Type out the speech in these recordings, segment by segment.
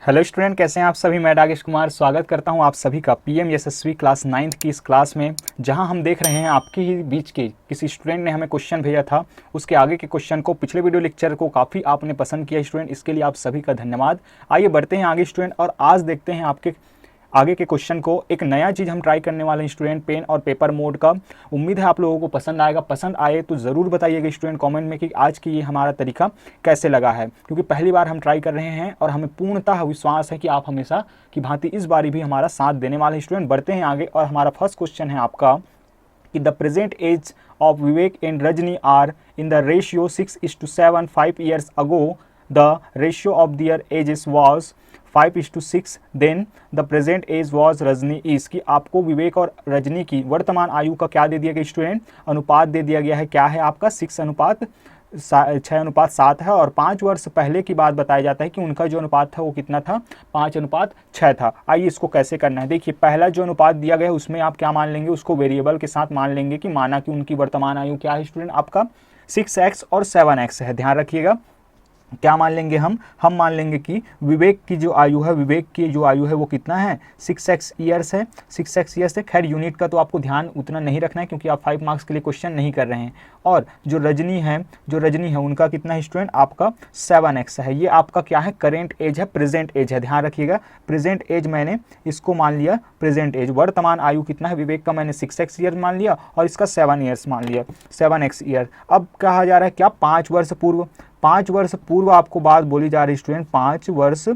Hello student, कैसे हैं आप सभी। मैं राकेश कुमार स्वागत करता हूं आप सभी का पीएम यशस्वी क्लास 9th की इस क्लास में, जहां हम देख रहे हैं आपके ही बीच के किसी स्टूडेंट ने हमें क्वेश्चन भेजा था। उसके आगे के क्वेश्चन को, पिछले वीडियो लेक्चर को काफ़ी आपने पसंद किया स्टूडेंट, इसके लिए आप सभी का धन्यवाद। आइए बढ़ते हैं आगे स्टूडेंट, और आज देखते हैं आपके आगे के क्वेश्चन को। एक नया चीज़ हम ट्राई करने वाले हैं स्टूडेंट, पेन और पेपर मोड का। उम्मीद है आप लोगों को पसंद आएगा। पसंद आए तो ज़रूर बताइएगा स्टूडेंट कमेंट में कि आज की ये हमारा तरीका कैसे लगा है, क्योंकि पहली बार हम ट्राई कर रहे हैं और हमें पूर्णतः विश्वास है कि आप हमेशा की भांति इस बारी भी हमारा साथ देने वाले स्टूडेंट। बढ़ते हैं आगे, और हमारा फर्स्ट क्वेश्चन है आपका कि the present age of Vivek and Rajni are in the ratio 6:7। 5 years ago the ratio of their ages was 5:6, then the present age was Rajni is. कि आपको विवेक और रजनी की वर्तमान आयु का क्या दे दिया गया स्टूडेंट, अनुपात दे दिया गया है। क्या है आपका 6:7 है, और 5 वर्ष पहले की बात बताया जाता है कि उनका जो अनुपात था वो कितना था, 5:6 था। आइए इसको कैसे करना है। देखिए, पहला जो अनुपात दिया गया है उसमें आप क्या मान लेंगे, उसको वेरिएबल के साथ मान लेंगे कि माना कि उनकी वर्तमान आयु क्या है स्टूडेंट, आपका 6x और 7x है। ध्यान रखिएगा, क्या मान लेंगे हम मान लेंगे कि विवेक की जो आयु है वो कितना है, 6x ईयर्स है। 6x ईयर्स है। खैर यूनिट का तो आपको ध्यान उतना नहीं रखना है, क्योंकि आप 5 मार्क्स के लिए क्वेश्चन नहीं कर रहे हैं। और जो रजनी है उनका कितना है स्टूडेंट, आपका 7x है। ये आपका क्या है, करेंट एज है, प्रेजेंट एज है। ध्यान रखिएगा, प्रेजेंट एज मैंने इसको मान लिया प्रेजेंट एज। वर्तमान आयु कितना है विवेक का, मैंने 6x ईयर मान लिया और इसका 7 ईयर्स मान लिया, 7x ईयर। अब कहा जा रहा है क्या, 5 वर्ष पूर्व आपको बात बोली जा रही है स्टूडेंट, 5 वर्ष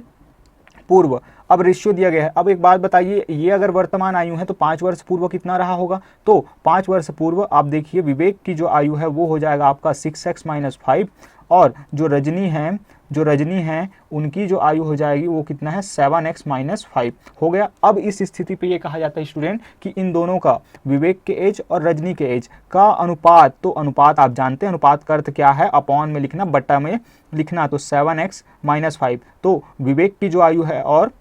पूर्व। अब रेशियो दिया गया है। अब एक बात बताइए, ये अगर वर्तमान आयु है तो 5 वर्ष पूर्व कितना रहा होगा, तो 5 वर्ष पूर्व आप देखिए विवेक की जो आयु है वो हो जाएगा आपका 6x - 5, और जो रजनी है उनकी जो आयु हो जाएगी वो कितना है, 7x - 5 हो गया। अब इस स्थिति पे ये कहा जाता है स्टूडेंट कि इन दोनों का, विवेक के एज और रजनी के एज का अनुपात, तो अनुपात आप जानते हैं, अनुपात का अर्थ क्या है, अपॉन में लिखना, बट्टा में लिखना। तो 7x - 5, तो विवेक की जो आयु है और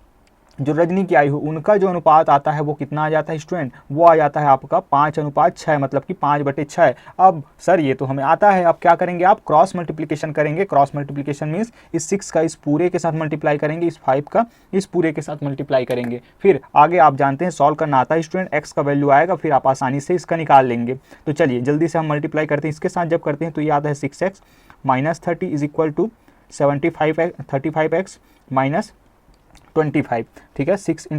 जो रजनी की आयु, उनका जो अनुपात आता है वो कितना आ जाता है स्टूडेंट, वो आ जाता है आपका 5:6, मतलब कि 5/6। अब सर ये तो हमें आता है, अब क्या करेंगे आप, क्रॉस मल्टीप्लिकेशन करेंगे। क्रॉस मल्टीप्लिकेशन मीन्स इस 6 का इस पूरे के साथ मल्टीप्लाई करेंगे, इस 5 का इस पूरे के साथ मल्टीप्लाई करेंगे। फिर आगे आप जानते हैं सॉल्व करना आता है स्टूडेंट, x का वैल्यू आएगा, फिर आप आसानी से इसका निकाल लेंगे। तो चलिए जल्दी से हम मल्टीप्लाई करते हैं। इसके साथ जब करते हैं तो ये आता है 6x - 30 = 35x -25। ठीक है, 6 ×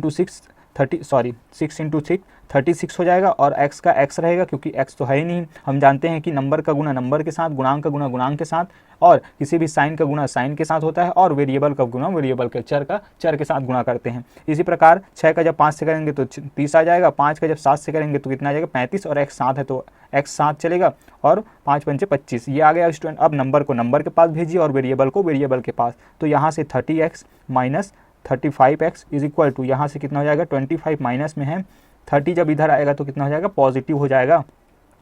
6 36 हो जाएगा, और x का x रहेगा, क्योंकि x तो है ही नहीं। हम जानते हैं कि नंबर का गुना नंबर के साथ, गुणांक का गुना गुणांक के साथ, और किसी भी साइन का गुना साइन के साथ होता है, और वेरिएबल का गुना वेरिएबल के, चर का चर के साथ गुणा करते हैं। इसी प्रकार 6 का जब 5 से करेंगे तो 30 आ जाएगा, 5 का जब 7 से करेंगे तो कितना आ जाएगा, 35, और x 7 है तो x 7 चलेगा, और 5 × 5 = 25। ये आ गया स्टूडेंट। अब नंबर को नंबर के पास भेजिए और वेरिएबल को वेरिएबल के पास। तो यहाँ से 30x - 35x = यहाँ से कितना हो जाएगा, 25 माइनस में है 30, जब इधर आएगा तो कितना हो जाएगा, पॉजिटिव हो जाएगा।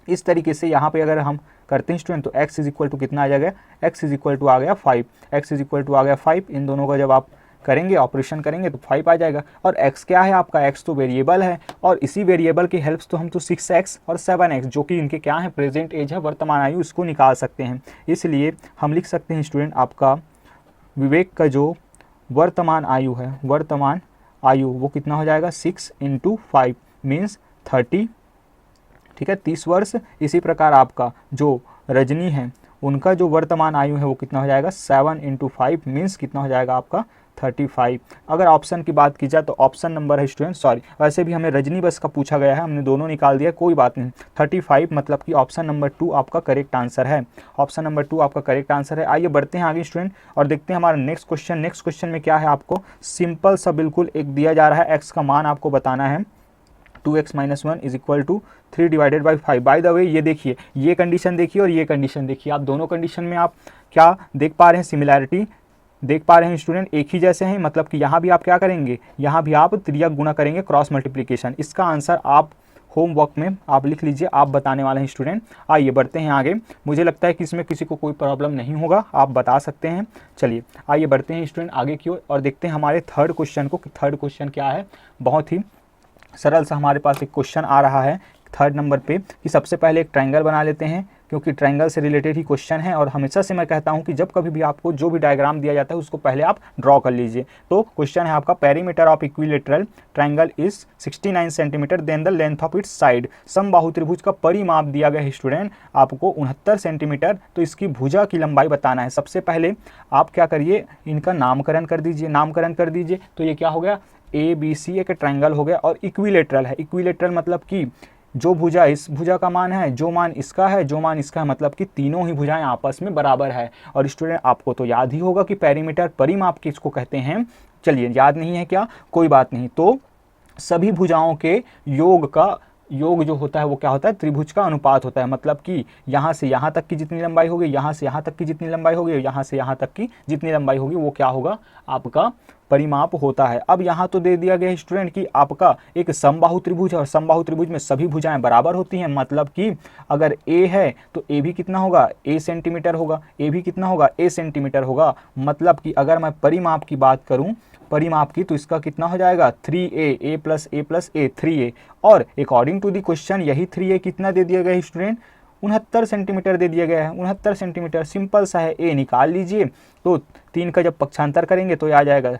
इस तरीके से यहाँ पे अगर हम करते हैं स्टूडेंट तो x = कितना आ जाएगा, x = आ गया 5, x = आ गया 5। इन दोनों का जब आप करेंगे, ऑपरेशन करेंगे तो 5 आ जाएगा। और x क्या है आपका, x तो वेरिएबल है, और इसी वेरिएबल की हेल्प तो हम तो 6x और 7x, जो कि इनके क्या है, प्रेजेंट एज है, वर्तमान आयु, इसको निकाल सकते हैं। इसलिए हम लिख सकते हैं स्टूडेंट, आपका विवेक का जो वर्तमान आयु है, वर्तमान आयु वो कितना हो जाएगा, 6 × 5 मीन्स 30। ठीक है, 30 वर्ष। इसी प्रकार आपका जो रजनी है उनका जो वर्तमान आयु है वो कितना हो जाएगा, 7 × 5 मीन्स कितना हो जाएगा आपका, 35। अगर ऑप्शन की बात की जाए तो ऑप्शन नंबर है स्टूडेंट, सॉरी वैसे भी हमें रजनी बस का पूछा गया है, हमने दोनों निकाल दिया, कोई बात नहीं। 35 मतलब कि ऑप्शन नंबर 2 आपका करेक्ट आंसर है। ऑप्शन नंबर 2 आपका करेक्ट आंसर है। आइए बढ़ते हैं आगे स्टूडेंट, और देखते हैं हमारा नेक्स्ट क्वेश्चन। नेक्स्ट क्वेश्चन में क्या है, आपको सिंपल सा बिल्कुल एक दिया जा रहा है, एक्स का मान आपको बताना है, 2x - 1 = 3/5। बाय द वे ये देखिए, ये कंडीशन देखिए और ये कंडीशन देखिए, आप दोनों कंडीशन में आप क्या देख पा रहे हैं, सिमिलैरिटी देख पा रहे हैं स्टूडेंट, एक ही जैसे हैं। मतलब कि यहाँ भी आप क्या करेंगे, यहाँ भी आप त्रियक गुणा करेंगे, क्रॉस मल्टीप्लिकेशन। इसका आंसर आप होमवर्क में आप लिख लीजिए, आप बताने वाले हैं स्टूडेंट। आइए बढ़ते हैं आगे। मुझे लगता है कि इसमें किसी को कोई प्रॉब्लम नहीं होगा, आप बता सकते हैं। चलिए आइए बढ़ते हैं स्टूडेंट आगे की ओर, और देखते हैं हमारे थर्ड क्वेश्चन को कि थर्ड क्वेश्चन क्या है। बहुत ही सरल सा हमारे पास एक क्वेश्चन आ रहा है थर्ड नंबर पे, कि सबसे पहले एक ट्रायंगल बना लेते हैं। क्योंकि ट्रायंगल से रिलेटेड ही क्वेश्चन है और हमेशा से मैं कहता हूं कि जब कभी भी आपको जो भी डायग्राम दिया जाता है उसको पहले आप ड्रॉ कर लीजिए। तो क्वेश्चन है आपका, perimeter of equilateral triangle is 69 centimetre, then the length of its side. समबाहु त्रिभुज का परिमाप दिया गया है स्टूडेंट आपको 69 सेंटीमीटर, तो इसकी भुजा की लंबाई बताना है। सबसे पहले आप क्या करिए, इनका नामकरण कर दीजिए, नामकरण कर दीजिए। तो ये क्या हो गया, ABC एक ट्रायंगल हो गया और इक्विलेटरल है। इक्विलेटरल मतलब कि जो भुजा इस भुजा का मान है, जो मान इसका है, जो मान इसका है, मतलब कि तीनों ही भुजाएं आपस में बराबर है। और स्टूडेंट आपको तो याद ही होगा कि पेरीमीटर परिमाप किसको कहते हैं। चलिए, याद नहीं है क्या, कोई बात नहीं। तो सभी भुजाओं के योग जो होता है वो क्या होता है, त्रिभुज का अनुपात होता है। मतलब कि यहाँ से यहाँ तक की जितनी लंबाई होगी, यहाँ से यहाँ तक की जितनी लंबाई होगी, यहाँ से यहाँ तक की जितनी लंबाई होगी, वो क्या होगा, आपका परिमाप होता है। अब यहाँ तो दे दिया गया स्टूडेंट कि आपका एक समबाहु त्रिभुज है और समबाहु त्रिभुज में सभी भुजाएं बराबर होती हैं। मतलब कि अगर A है तो A भी कितना होगा, A सेंटीमीटर होगा, A भी कितना होगा, A सेंटीमीटर होगा। मतलब कि अगर मैं परिमाप की बात करूं, परिमाप की, तो इसका कितना हो जाएगा 3A, A plus A 3A। और अकॉर्डिंग टू दी क्वेश्चन यही 3A कितना दे दिया गया स्टूडेंट, 69 सेंटीमीटर दे दिया गया है। 69 सेंटीमीटर सिंपल सा है, A निकाल लीजिए। तो 3 का जब पक्षांतर करेंगे तो आ जाएगा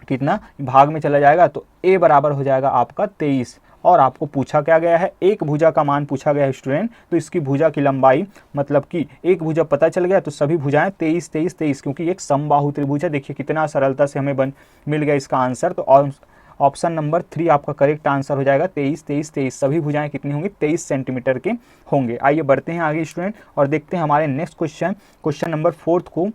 कितना, भाग में चला जाएगा, तो A बराबर हो जाएगा आपका 23। और आपको पूछा क्या गया है, एक भुजा का मान पूछा गया है स्टूडेंट। तो इसकी भुजा की लंबाई, मतलब कि एक भुजा पता चल गया तो सभी भुजाएं 23 23 23, क्योंकि एक समबाहु त्रिभुज है। देखिए कितना सरलता से हमें मिल गया इसका आंसर। तो ऑप्शन नंबर 3 आपका करेक्ट आंसर हो जाएगा, 23 23 23। सभी भुजाएं कितनी होंगी, 23 सेंटीमीटर के होंगे। आइए बढ़ते हैं आगे स्टूडेंट और देखते हैं हमारे नेक्स्ट क्वेश्चन नंबर 4 को।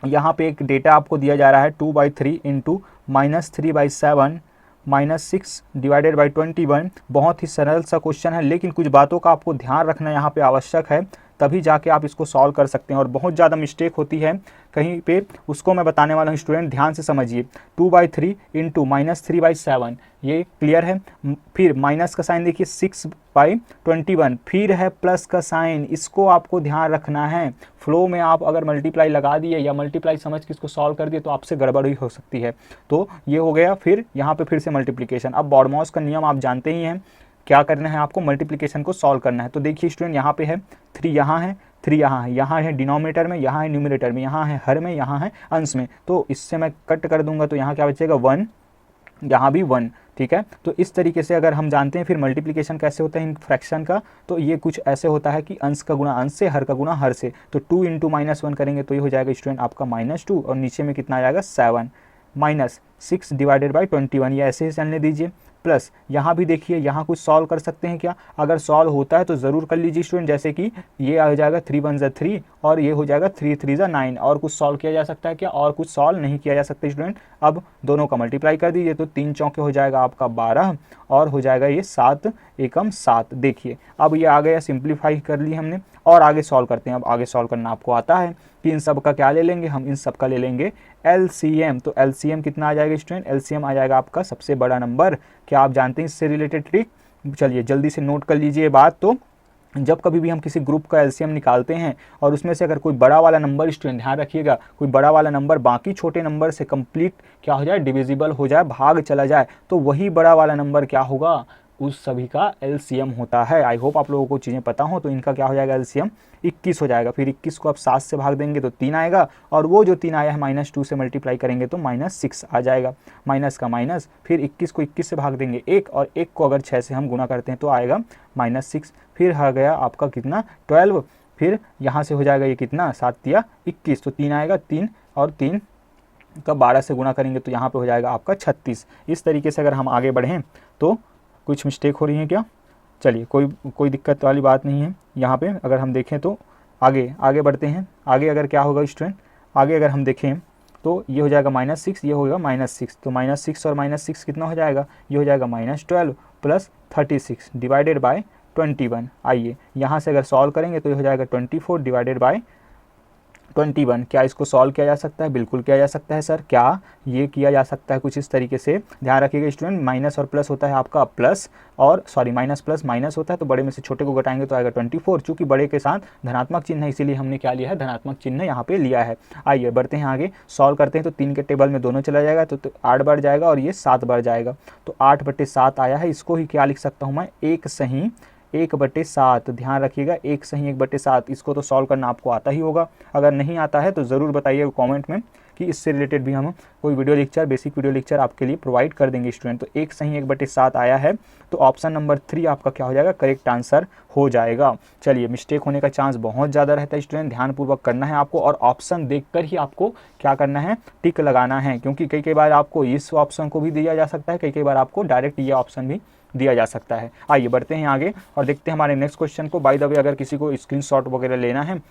यहाँ पे एक डेटा आपको दिया जा रहा है 2/3 इंटू -3/7 -6 डिवाइडेड बाई 21। बहुत ही सरल सा क्वेश्चन है, लेकिन कुछ बातों का आपको ध्यान रखना यहाँ पे आवश्यक है, तभी जाके आप इसको सॉल्व कर सकते हैं। और बहुत ज़्यादा मिस्टेक होती है कहीं पे, उसको मैं बताने वाला हूँ स्टूडेंट, ध्यान से समझिए। 2/3 इंटू -3/7, ये क्लियर है। फिर माइनस का साइन देखिए 6/21, फिर है प्लस का साइन, इसको आपको ध्यान रखना है। फ्लो में आप अगर मल्टीप्लाई लगा दिए या मल्टीप्लाई समझ के इसको सॉल्व कर दिए तो आपसे गड़बड़ ही हो सकती है। तो ये हो गया, फिर यहाँ पे फिर से मल्टीप्लिकेशन। अब बॉडमॉस का नियम आप जानते ही हैं, क्या करना है आपको, मल्टीप्लिकेशन को सॉल्व करना है। तो देखिए स्टूडेंट, यहाँ पे है 3, यहाँ है 3, यहाँ है डिनोमिनेटर में, यहाँ है न्यूमरेटर में, यहाँ है हर में, यहाँ है अंश में। तो इससे मैं कट कर दूंगा तो यहाँ क्या बचेगा 1, यहाँ भी 1, ठीक है। तो इस तरीके से अगर हम जानते हैं फिर मल्टीप्लिकेशन कैसे होता है इन फ्रैक्शन का, तो ये कुछ ऐसे होता है कि अंश का गुणा अंश से, हर का गुणा हर से। तो 2 इंटू -1 करेंगे तो ये हो जाएगा स्टूडेंट आपका -2, और नीचे में कितना आ जाएगा 7, -6 डिवाइडेड बाई 21, ये ऐसे ही चलने दीजिए। प्लस यहाँ भी देखिए, यहाँ कुछ सॉल्व कर सकते हैं क्या, अगर सॉल्व होता है तो ज़रूर कर लीजिए स्टूडेंट। जैसे कि ये आ जाएगा 3 1 3 और ये हो जाएगा 3 3 9। और कुछ सॉल्व किया जा सकता है क्या, और कुछ सॉल्व नहीं किया जा सकता स्टूडेंट। अब दोनों का मल्टीप्लाई कर दीजिए तो 3 चौके हो जाएगा आपका 12 और हो जाएगा ये 7 एकम 7। देखिए अब ये आ गया, सिंप्लीफाई कर ली हमने और आगे सॉल्व करते हैं। अब आगे सॉल्व करना आपको आता है कि इन सब का क्या ले लेंगे, हम इन सब का ले लेंगे LCM। तो LCM कितना आ जाएगा स्टूडेंट, LCM आ जाएगा आपका सबसे बड़ा नंबर। क्या आप जानते हैं इससे रिलेटेड ट्रिक, चलिए जल्दी से नोट कर लीजिए बात। तो जब कभी भी हम किसी ग्रुप का LCM निकालते हैं और उसमें से अगर कोई बड़ा वाला नंबर, स्टूडेंट ध्यान रखिएगा, कोई बड़ा वाला नंबर बाकी छोटे नंबर से कंप्लीट क्या हो जाए, डिविजिबल हो जाए, भाग चला जाए, तो वही बड़ा वाला नंबर क्या होगा, उस सभी का LCM होता है। आई होप आप लोगों को चीज़ें पता हो। तो इनका क्या हो जाएगा LCM 21 हो जाएगा। फिर 21 को आप 7 से भाग देंगे तो 3 आएगा, और वो जो 3 आया है -2 से मल्टीप्लाई करेंगे तो -6 आ जाएगा। माइनस का माइनस, फिर 21 को 21 से भाग देंगे 1, और 1 को अगर 6 से हम गुना करते हैं तो आएगा -6। फिर आ गया आपका कितना 12, फिर यहाँ से हो जाएगा ये कितना 7 या 21, तो 3 आएगा 3, और 3 का 12 से गुना करेंगे तो यहाँ पे हो जाएगा आपका 36। इस तरीके से अगर हम आगे बढ़ें तो कुछ मिस्टेक हो रही है क्या, चलिए कोई दिक्कत वाली बात नहीं है। यहाँ पे अगर हम देखें तो आगे बढ़ते हैं। आगे अगर क्या होगा स्टूडेंट, आगे अगर हम देखें तो ये हो जाएगा -6, ये होगा -6, तो -6 और -6 कितना हो जाएगा, ये हो जाएगा -12 प्लस 36 डिवाइडेड बाय 21। आइए यहाँ से अगर सॉल्व करेंगे तो ये हो जाएगा 24 डिवाइडेड बाय 21। क्या इसको सॉल्व किया जा सकता है, बिल्कुल किया जा सकता है सर। क्या ये किया जा सकता है कुछ इस तरीके से, ध्यान रखिएगा स्टूडेंट, माइनस और प्लस होता है आपका प्लस, और सॉरी माइनस प्लस माइनस होता है, तो बड़े में से छोटे को घटाएंगे तो आएगा 24। चूंकि बड़े के साथ धनात्मक चिन्ह है इसीलिए हमने क्या लिया है, धनात्मक चिन्ह यहाँ पे लिया है। आइए बढ़ते हैं आगे, सॉल्व करते हैं। तो 3 के टेबल में दोनों चला जाएगा तो 8 बढ़ जाएगा और ये 7 बढ़ जाएगा, तो 8/7 आया है। इसको ही क्या लिख सकता हूँ मैं, 1 सही 1/7, ध्यान रखिएगा 1 सही 1/7। इसको तो सॉल्व करना आपको आता ही होगा, अगर नहीं आता है तो ज़रूर बताइएगा कमेंट में कि इससे रिलेटेड भी हम कोई video lecture, basic video lecture आपके लिए प्रोवाइड कर देंगे स्टूडेंट। तो 1 सही 1/7 आया है, तो ऑप्शन नंबर 3 आपका क्या हो जाएगा, करेक्ट आंसर हो जाएगा। चलिए, मिस्टेक होने का चांस बहुत ज़्यादा रहता है स्टूडेंट, ध्यानपूर्वक करना है आपको, और ऑप्शन देखकर ही आपको क्या करना है, टिक लगाना है, क्योंकि कई बार आपको इस ऑप्शन को भी दिया जा सकता है, कई बार आपको डायरेक्ट ये ऑप्शन भी दिया जा सकता है। आइए बढ़ते हैं आगे और देखते हैं हमारे नेक्स्ट क्वेश्चन को। बाय द वे, अगर किसी को स्क्रीनशॉट वगैरह लेना है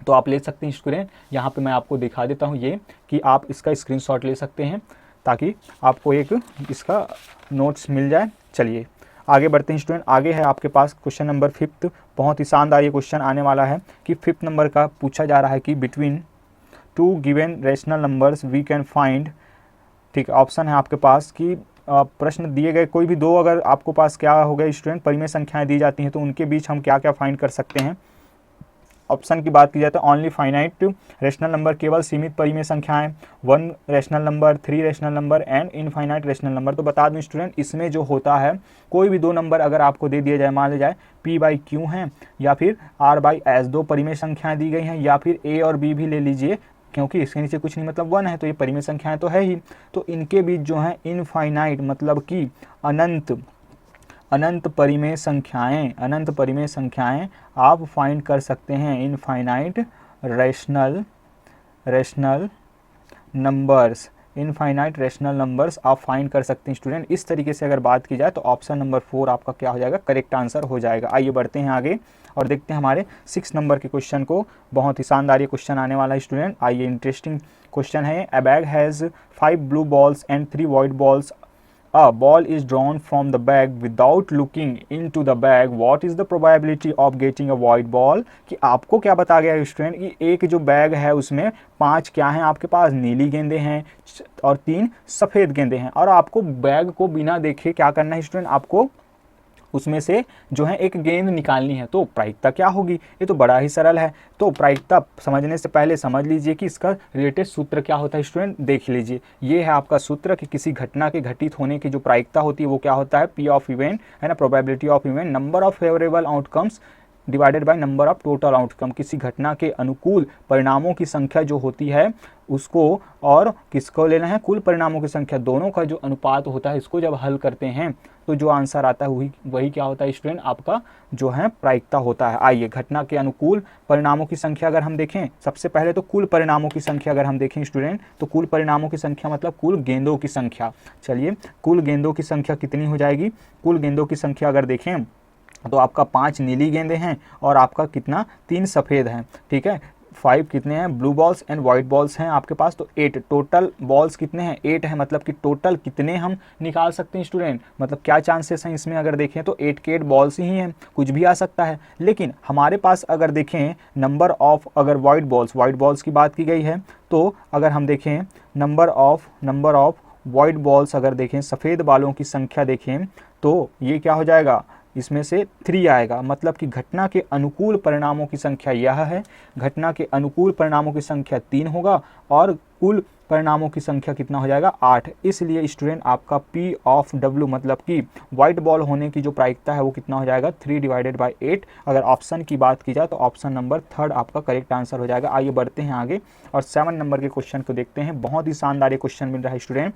तो आप ले सकते हैं स्टूडेंट। यहाँ पे मैं आपको दिखा देता हूँ ये कि आप इसका स्क्रीनशॉट ले सकते हैं ताकि आपको एक इसका नोट्स मिल जाए। चलिए आगे बढ़ते हैं स्टूडेंट। आगे है आपके पास क्वेश्चन नंबर 5। बहुत ही शानदार ये क्वेश्चन आने वाला है कि 5 नंबर का पूछा जा रहा है कि between 2 given rational numbers we can find. ठीक है, ऑप्शन है आपके पास कि प्रश्न दिए गए कोई भी दो, अगर आपको पास क्या हो गया स्टूडेंट, परिमेय संख्याएं दी जाती हैं तो उनके बीच हम क्या क्या फाइंड कर सकते हैं। ऑप्शन की बात की जाए तो ओनली फाइनाइट रेशनल नंबर, केवल सीमित परिमेय संख्याएं, 1 rational number, 3 rational number and infinite rational number. तो बता दूं स्टूडेंट, इसमें जो होता है कोई भी दो नंबर अगर आपको दे दिया जाए, मान लिया जाए p/q हैं या फिर r/s, दो परिमेय संख्याएं दी गई हैं, या फिर a और b भी ले लीजिए, क्योंकि इसके नीचे कुछ नहीं मतलब 1 है तो ये परिमेय संख्याएं तो है ही। तो इनके बीच जो है इनफाइनाइट मतलब कि अनंत परिमेय संख्याएं आप फाइंड कर सकते हैं। इनफाइनाइट रेशनल नंबर्स आप फाइंड कर सकते हैं स्टूडेंट। इस तरीके से अगर बात की जाए तो ऑप्शन नंबर 4 आपका क्या हो जाएगा, करेक्ट आंसर हो जाएगा। आइए बढ़ते हैं आगे और देखते हैं हमारे 6 नंबर के क्वेश्चन को। बहुत ही शानदार ये क्वेश्चन आने वाला है स्टूडेंट। आइए, इंटरेस्टिंग क्वेश्चन है। अ bag has 5 blue balls and 3 white balls. A ball is drawn from the bag without looking into the bag. What is the probability of getting a white ball? कि आपको क्या बता गया है student कि एक जो बैग है उसमें 5 क्या हैं आपके पास, नीली गेंदें हैं और 3 सफ़ेद गेंदें हैं, और आपको बैग को बिना देखे क्या करना है स्टूडेंट, आपको उसमें से जो है एक गेंद निकालनी है। तो प्रायिकता क्या होगी, ये तो बड़ा ही सरल है। तो प्रायिकता समझने से पहले समझ लीजिए कि इसका रिलेटेड सूत्र क्या होता है स्टूडेंट, देख लीजिए। ये है आपका सूत्र कि किसी घटना के घटित होने की जो प्रायिकता होती है वो क्या होता है, पी ऑफ इवेंट है ना, probability of event, number of favourable outcomes divided by number of total outcome. किसी घटना के अनुकूल परिणामों की संख्या जो होती है उसको, और किसको लेना है, कुल परिणामों की संख्या, दोनों का जो अनुपात होता है, इसको जब हल करते हैं तो जो आंसर आता है वही क्या होता है स्टूडेंट, आपका जो है प्रायिकता होता है। आइए, घटना के अनुकूल परिणामों की संख्या अगर हम देखें, सबसे पहले तो कुल परिणामों की संख्या अगर हम देखें स्टूडेंट, तो कुल परिणामों की संख्या मतलब कुल गेंदों की संख्या। चलिए, कुल गेंदों की संख्या कितनी हो जाएगी, कुल गेंदों की संख्या अगर देखें तो आपका 5 नीली गेंदें हैं और आपका कितना, 3 सफ़ेद हैं। ठीक है, 5 कितने हैं, blue balls and white balls हैं आपके पास, तो 8 टोटल बॉल्स कितने हैं, 8 है, मतलब कि टोटल कितने हम निकाल सकते हैं स्टूडेंट, मतलब क्या चांसेस हैं इसमें अगर देखें तो 8 के 8 बॉल्स ही हैं, कुछ भी आ सकता है। लेकिन हमारे पास अगर देखें नंबर ऑफ, अगर वाइट बॉल्स की बात की गई है, तो अगर हम देखें नंबर ऑफ वाइट बॉल्स अगर देखें, सफ़ेद बालों की संख्या देखें, तो ये क्या हो जाएगा, इसमें से 3 आएगा, मतलब कि घटना के अनुकूल परिणामों की संख्या यह है, घटना के अनुकूल परिणामों की संख्या 3 होगा और कुल परिणामों की संख्या कितना हो जाएगा, 8। इसलिए स्टूडेंट आपका P ऑफ W मतलब कि वाइट बॉल होने की जो प्रायिकता है वो कितना हो जाएगा, 3/8। अगर ऑप्शन की बात की जाए तो ऑप्शन नंबर 3 आपका करेक्ट आंसर हो जाएगा। आइए बढ़ते हैं आगे और 7 नंबर के क्वेश्चन को देखते हैं। बहुत ही शानदार ये क्वेश्चन मिल रहा है स्टूडेंट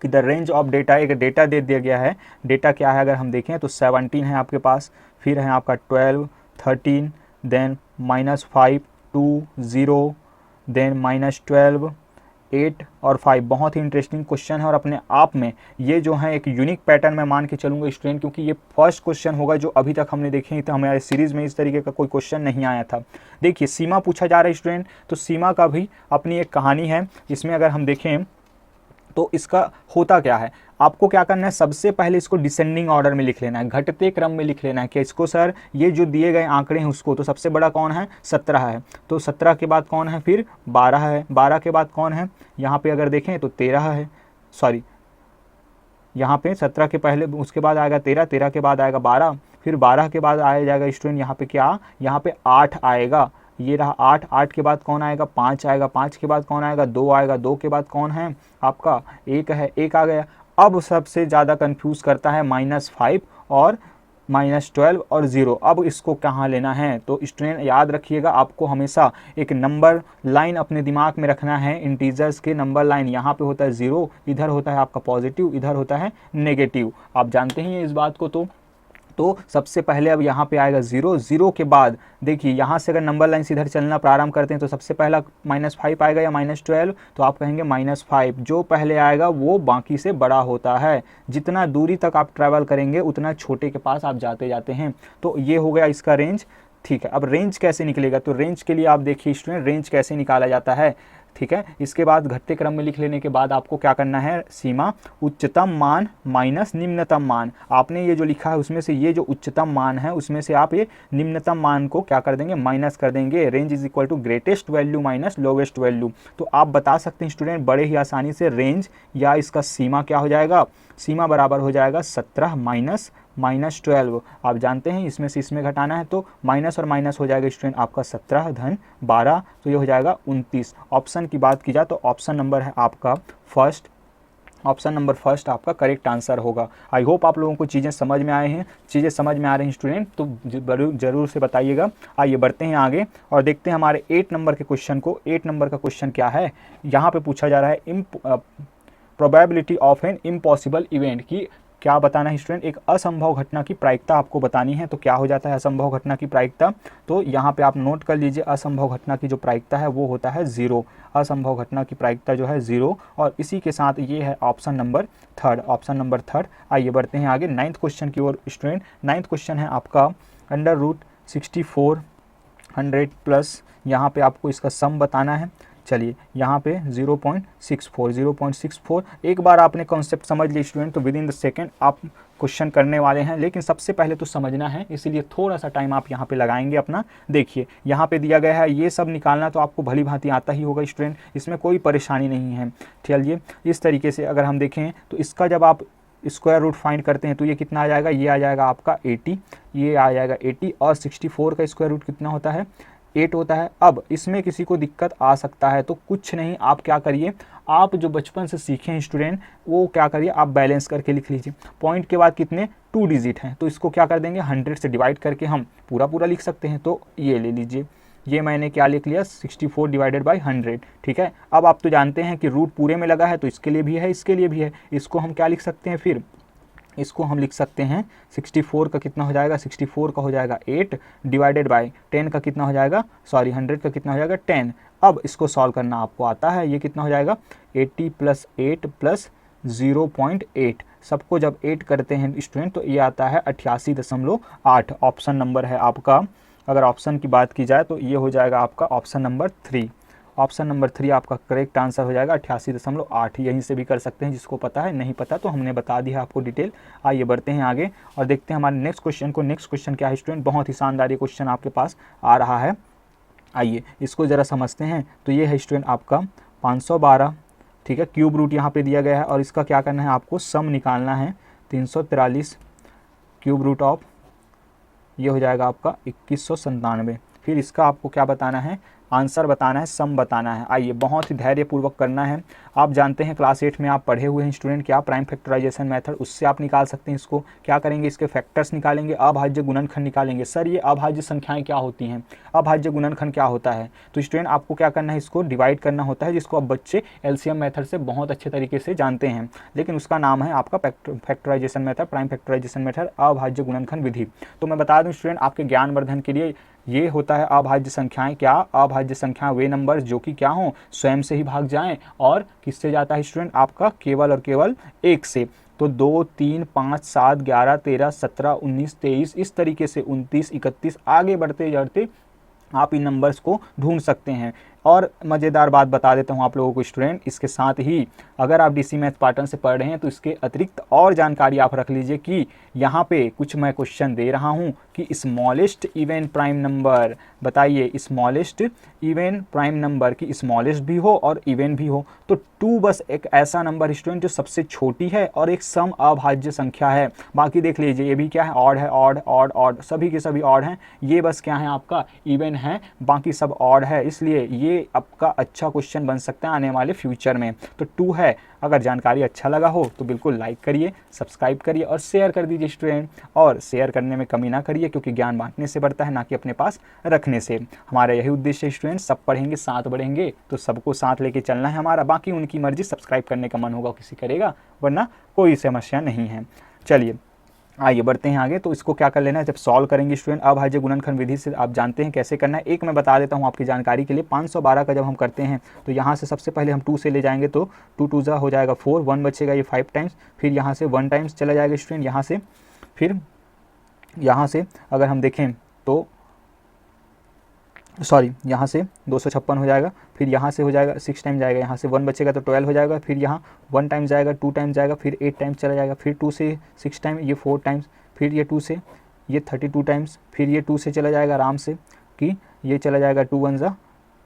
कि द रेंज ऑफ डेटा, एक डेटा दे दिया गया है। डेटा क्या है अगर हम देखें तो 17 है आपके पास, फिर है आपका 12, 13, देन -5, 2, 0, देन -12, 8 और 5। बहुत ही इंटरेस्टिंग क्वेश्चन है और अपने आप में ये जो है एक यूनिक पैटर्न मैं मान के चलूँगा स्टूडेंट, क्योंकि ये फर्स्ट क्वेश्चन होगा जो अभी तक हमने देखे तो हमारे सीरीज़ में इस तरीके का कोई क्वेश्चन नहीं आया था। देखिए, सीमा पूछा जा रहा है स्टूडेंट, तो सीमा का भी अपनी एक कहानी है। इसमें अगर हम देखें तो इसका होता क्या है, आपको क्या करना है, सबसे पहले इसको डिसेंडिंग ऑर्डर में लिख लेना है, घटते क्रम में लिख लेना है कि इसको सर ये जो दिए गए आंकड़े हैं उसको, तो सबसे बड़ा कौन है, 17 है, तो 17 के बाद कौन है, फिर 12 है, 12 के बाद कौन है, यहाँ पे अगर देखें तो 13 है, सॉरी यहाँ पे 17 के पहले उसके बाद आएगा 13, 13 के बाद आएगा 12, फिर 12 के बाद आया जाएगा स्टूडेंट यहाँ पे क्या, यहाँ पे 8 आएगा, ये रहा 8, 8 के बाद कौन आएगा, 5 आएगा, 5 के बाद कौन आएगा, 2 आएगा, 2 के बाद कौन है आपका 1 है, 1 आ गया। अब सबसे ज़्यादा कंफ्यूज करता है -5 और -12 और 0। अब इसको कहाँ लेना है, तो स्टूडेंट याद रखिएगा, आपको हमेशा एक नंबर लाइन अपने दिमाग में रखना है। इंटीजर्स के नंबर लाइन, यहाँ पे होता है 0, इधर होता है आपका पॉजिटिव, इधर होता है नेगेटिव। आप जानते ही हैं इस बात को। तो सबसे पहले अब यहाँ पे आएगा 0, 0 के बाद देखिए यहाँ से अगर नंबर लाइन से इधर चलना प्रारंभ करते हैं तो सबसे पहला -5 आएगा या -12, तो आप कहेंगे -5। जो पहले आएगा वो बाकी से बड़ा होता है। जितना दूरी तक आप ट्रैवल करेंगे उतना छोटे के पास आप जाते जाते हैं। तो ये हो गया इसका रेंज। ठीक है, अब रेंज कैसे निकलेगा, तो रेंज के लिए आप देखिए स्टूडेंट, रेंज कैसे निकाला जाता है। ठीक है, इसके बाद घटते क्रम में लिख लेने के बाद आपको क्या करना है, सीमा उच्चतम मान माइनस निम्नतम मान। आपने ये जो लिखा है उसमें से ये जो उच्चतम मान है उसमें से आप ये निम्नतम मान को क्या कर देंगे, माइनस कर देंगे। Range is equal to greatest value minus lowest value. तो आप बता सकते हैं स्टूडेंट बड़े ही आसानी से, रेंज या इसका सीमा क्या हो जाएगा, सीमा बराबर हो जाएगा 17 माइनस -12। आप जानते हैं इसमें से इसमें घटाना है तो माइनस और माइनस हो जाएगा स्टूडेंट आपका 17 धन 12, तो ये हो जाएगा 29। ऑप्शन की बात की जाए तो ऑप्शन नंबर है आपका फर्स्ट, ऑप्शन नंबर फर्स्ट आपका करेक्ट आंसर होगा। आई होप आप लोगों को चीज़ें समझ में आए हैं, चीज़ें समझ में आ रही हैं स्टूडेंट, तो जरूर से बताइएगा। आइए बढ़ते हैं आगे और देखते हैं हमारे 8 नंबर के क्वेश्चन को। 8 नंबर का क्वेश्चन क्या है, यहाँ पे पूछा जा रहा है probability of an impossible event की क्या बताना है स्टूडेंट, एक असंभव घटना की प्रायिकता आपको बतानी है। तो क्या हो जाता है असंभव घटना की प्रायिकता, तो यहाँ पे आप नोट कर लीजिए, असंभव घटना की जो प्रायिकता है वो होता है 0। असंभव घटना की प्रायिकता जो है 0, और इसी के साथ ये है option number third, option number third. आइए बढ़ते हैं आगे 9th क्वेश्चन की ओर स्टूडेंट। 9th क्वेश्चन है आपका √6400 प्लस, यहाँ पे आपको इसका सम बताना है। चलिए यहाँ पे 0.64 एक बार आपने कॉन्सेप्ट समझ लिया स्टूडेंट तो विद इन द सेकेंड आप क्वेश्चन करने वाले हैं, लेकिन सबसे पहले तो समझना है, इसीलिए थोड़ा सा टाइम आप यहाँ पे लगाएंगे अपना। देखिए यहाँ पे दिया गया है, ये सब निकालना तो आपको भली भांति आता ही होगा स्टूडेंट, इसमें कोई परेशानी नहीं है। चलिए इस तरीके से अगर हम देखें तो इसका जब आप स्क्वायर रूट फाइंड करते हैं तो ये कितना आ जाएगा, ये आ जाएगा आपका 80, ये आ जाएगा 80, और 64 का स्क्वायर रूट कितना होता है, 8 होता है। अब इसमें किसी को दिक्कत आ सकता है तो कुछ नहीं, आप क्या करिए, आप जो बचपन से सीखे हैं स्टूडेंट वो क्या करिए, आप बैलेंस करके लिख लीजिए। पॉइंट के बाद कितने 2 डिजिट हैं तो इसको क्या कर देंगे 100 से डिवाइड करके हम पूरा लिख सकते हैं। तो ये ले लीजिए, ये मैंने क्या लिख लिया 64 डिवाइडेड बाई 100। ठीक है, अब आप तो जानते हैं कि रूट पूरे में लगा है तो इसके लिए भी है, इसके लिए भी है। इसको हम क्या लिख सकते हैं, फिर इसको हम लिख सकते हैं 64 का कितना हो जाएगा, 64 का हो जाएगा 8 डिवाइडेड बाय 10 का कितना हो जाएगा, 100 का कितना हो जाएगा 10। अब इसको सॉल्व करना आपको आता है, ये कितना हो जाएगा 80 + 8 + 0.8, सबको जब 8 करते हैं स्टूडेंट तो ये आता है 88.8। ऑप्शन नंबर है आपका, अगर ऑप्शन की बात की जाए तो ये हो जाएगा आपका ऑप्शन नंबर 3। ऑप्शन नंबर 3 आपका करेक्ट आंसर हो जाएगा 88.8। यहीं से भी कर सकते हैं, जिसको पता है, नहीं पता तो हमने बता दिया आपको डिटेल। आइए बढ़ते हैं आगे और देखते हैं हमारे नेक्स्ट क्वेश्चन को। नेक्स्ट क्वेश्चन क्या है स्टूडेंट, बहुत ही शानदार ये क्वेश्चन आपके पास आ रहा है। आइए इसको ज़रा समझते हैं। तो ये है स्टूडेंट आपका 512, ठीक है, क्यूब रूट यहाँ पे दिया गया है और इसका क्या करना है, आपको सम निकालना है। 343 क्यूब रूट ऑफ, ये हो जाएगा आपका 2197। फिर इसका आपको क्या बताना है, आंसर बताना है, सम बताना है। आइए बहुत ही धैर्यपूर्वक करना है। आप जानते हैं क्लास 8 में आप पढ़े हुए हैं स्टूडेंट, क्या प्राइम फैक्टराइजेशन मेथड, उससे आप निकाल सकते हैं। इसको क्या करेंगे, इसके फैक्टर्स निकालेंगे, अभाज्य गुणनखंड निकालेंगे। सर ये अभाज्य संख्याएं क्या होती हैं, अभाज्य गुणनखंड क्या होता है, तो स्टूडेंट आपको क्या करना है, इसको डिवाइड करना होता है, जिसको अब बच्चे एलसीएम मेथड से बहुत अच्छे तरीके से जानते हैं, लेकिन उसका नाम है आपका factorisation method, prime factorisation method, अभाज्य गुणनखंड विधि। तो मैं बता दूं स्टूडेंट आपके ज्ञानवर्धन के लिए, ये होता है अभाज्य संख्याएं। क्या अभाज्य संख्या, वे नंबर जो कि क्या हो, स्वयं से ही भाग जाएं, और किससे जाता है स्टूडेंट आपका, केवल और केवल 1 से। तो 2, 3, 5, 7, 11, 13, 17, 19, 23, इस तरीके से 29, 31 आगे बढ़ते बढ़ते आप इन नंबर्स को ढूंढ सकते हैं। और मज़ेदार बात बता देता हूँ आप लोगों को स्टूडेंट, इसके साथ ही अगर आप डीसी मैथ पैटर्न से पढ़ रहे हैं तो इसके अतिरिक्त और जानकारी आप रख लीजिए कि यहाँ पे कुछ मैं क्वेश्चन दे रहा हूँ कि स्मॉलेस्ट इवन प्राइम नंबर, बताइए स्मॉलेस्ट इवन प्राइम नंबर की स्मॉलेस्ट भी हो और इवन भी हो। तो 2 बस एक ऐसा नंबर स्टूडेंट जो सबसे छोटी है और एक सम अभाज्य संख्या है। बाकी देख लीजिए ये भी क्या है, ऑड है, ऑड ऑड ऑड, सभी के सभी ऑड हैं। ये बस क्या है आपका इवन है, बाकी सब ऑड है, इसलिए ये ये आपका अच्छा क्वेश्चन बन सकता है आने वाले फ्यूचर में। तो 2 है। अगर जानकारी अच्छा लगा हो तो बिल्कुल लाइक करिए, सब्सक्राइब करिए और शेयर कर दीजिए स्टूडेंट। और शेयर करने में कमी ना करिए, क्योंकि ज्ञान बांटने से बढ़ता है, ना कि अपने पास रखने से। हमारा यही उद्देश्य है स्टूडेंट, सब पढ़ेंगे साथ बढ़ेंगे, तो सबको साथ लेके चलना है हमारा। बाकी उनकी मर्जी, सब्सक्राइब करने का मन होगा किसी करेगा, वरना कोई समस्या नहीं है। चलिए आइए बढ़ते हैं आगे। तो इसको क्या कर लेना है, जब सॉल्व करेंगे स्टूडेंट, अभाज्य गुणनखंड विधि से आप जानते हैं कैसे करना है। एक मैं बता देता हूं आपकी जानकारी के लिए। 512 का जब हम करते हैं तो यहाँ से सबसे पहले हम 2 से ले जाएंगे, तो 2 2 जा हो जाएगा 4, 1 बचेगा ये 5 टाइम्स, फिर यहाँ से 1 टाइम्स चला जाएगा स्टूडेंट यहाँ से। फिर यहाँ से अगर हम देखें तो सॉरी, यहाँ से 256 हो जाएगा, फिर यहाँ से हो जाएगा 6 टाइम जाएगा, यहाँ से 1 बचेगा तो 12 हो जाएगा, फिर यहाँ 1 टाइम जाएगा, 2 टाइम जाएगा, फिर 8 टाइम्स चला जाएगा, फिर 2 से 6 टाइम ये 4 टाइम्स, फिर ये 2 से ये 32 टाइम्स, फिर ये 2 से चला जाएगा आराम से कि ये चला जाएगा 2 1 जा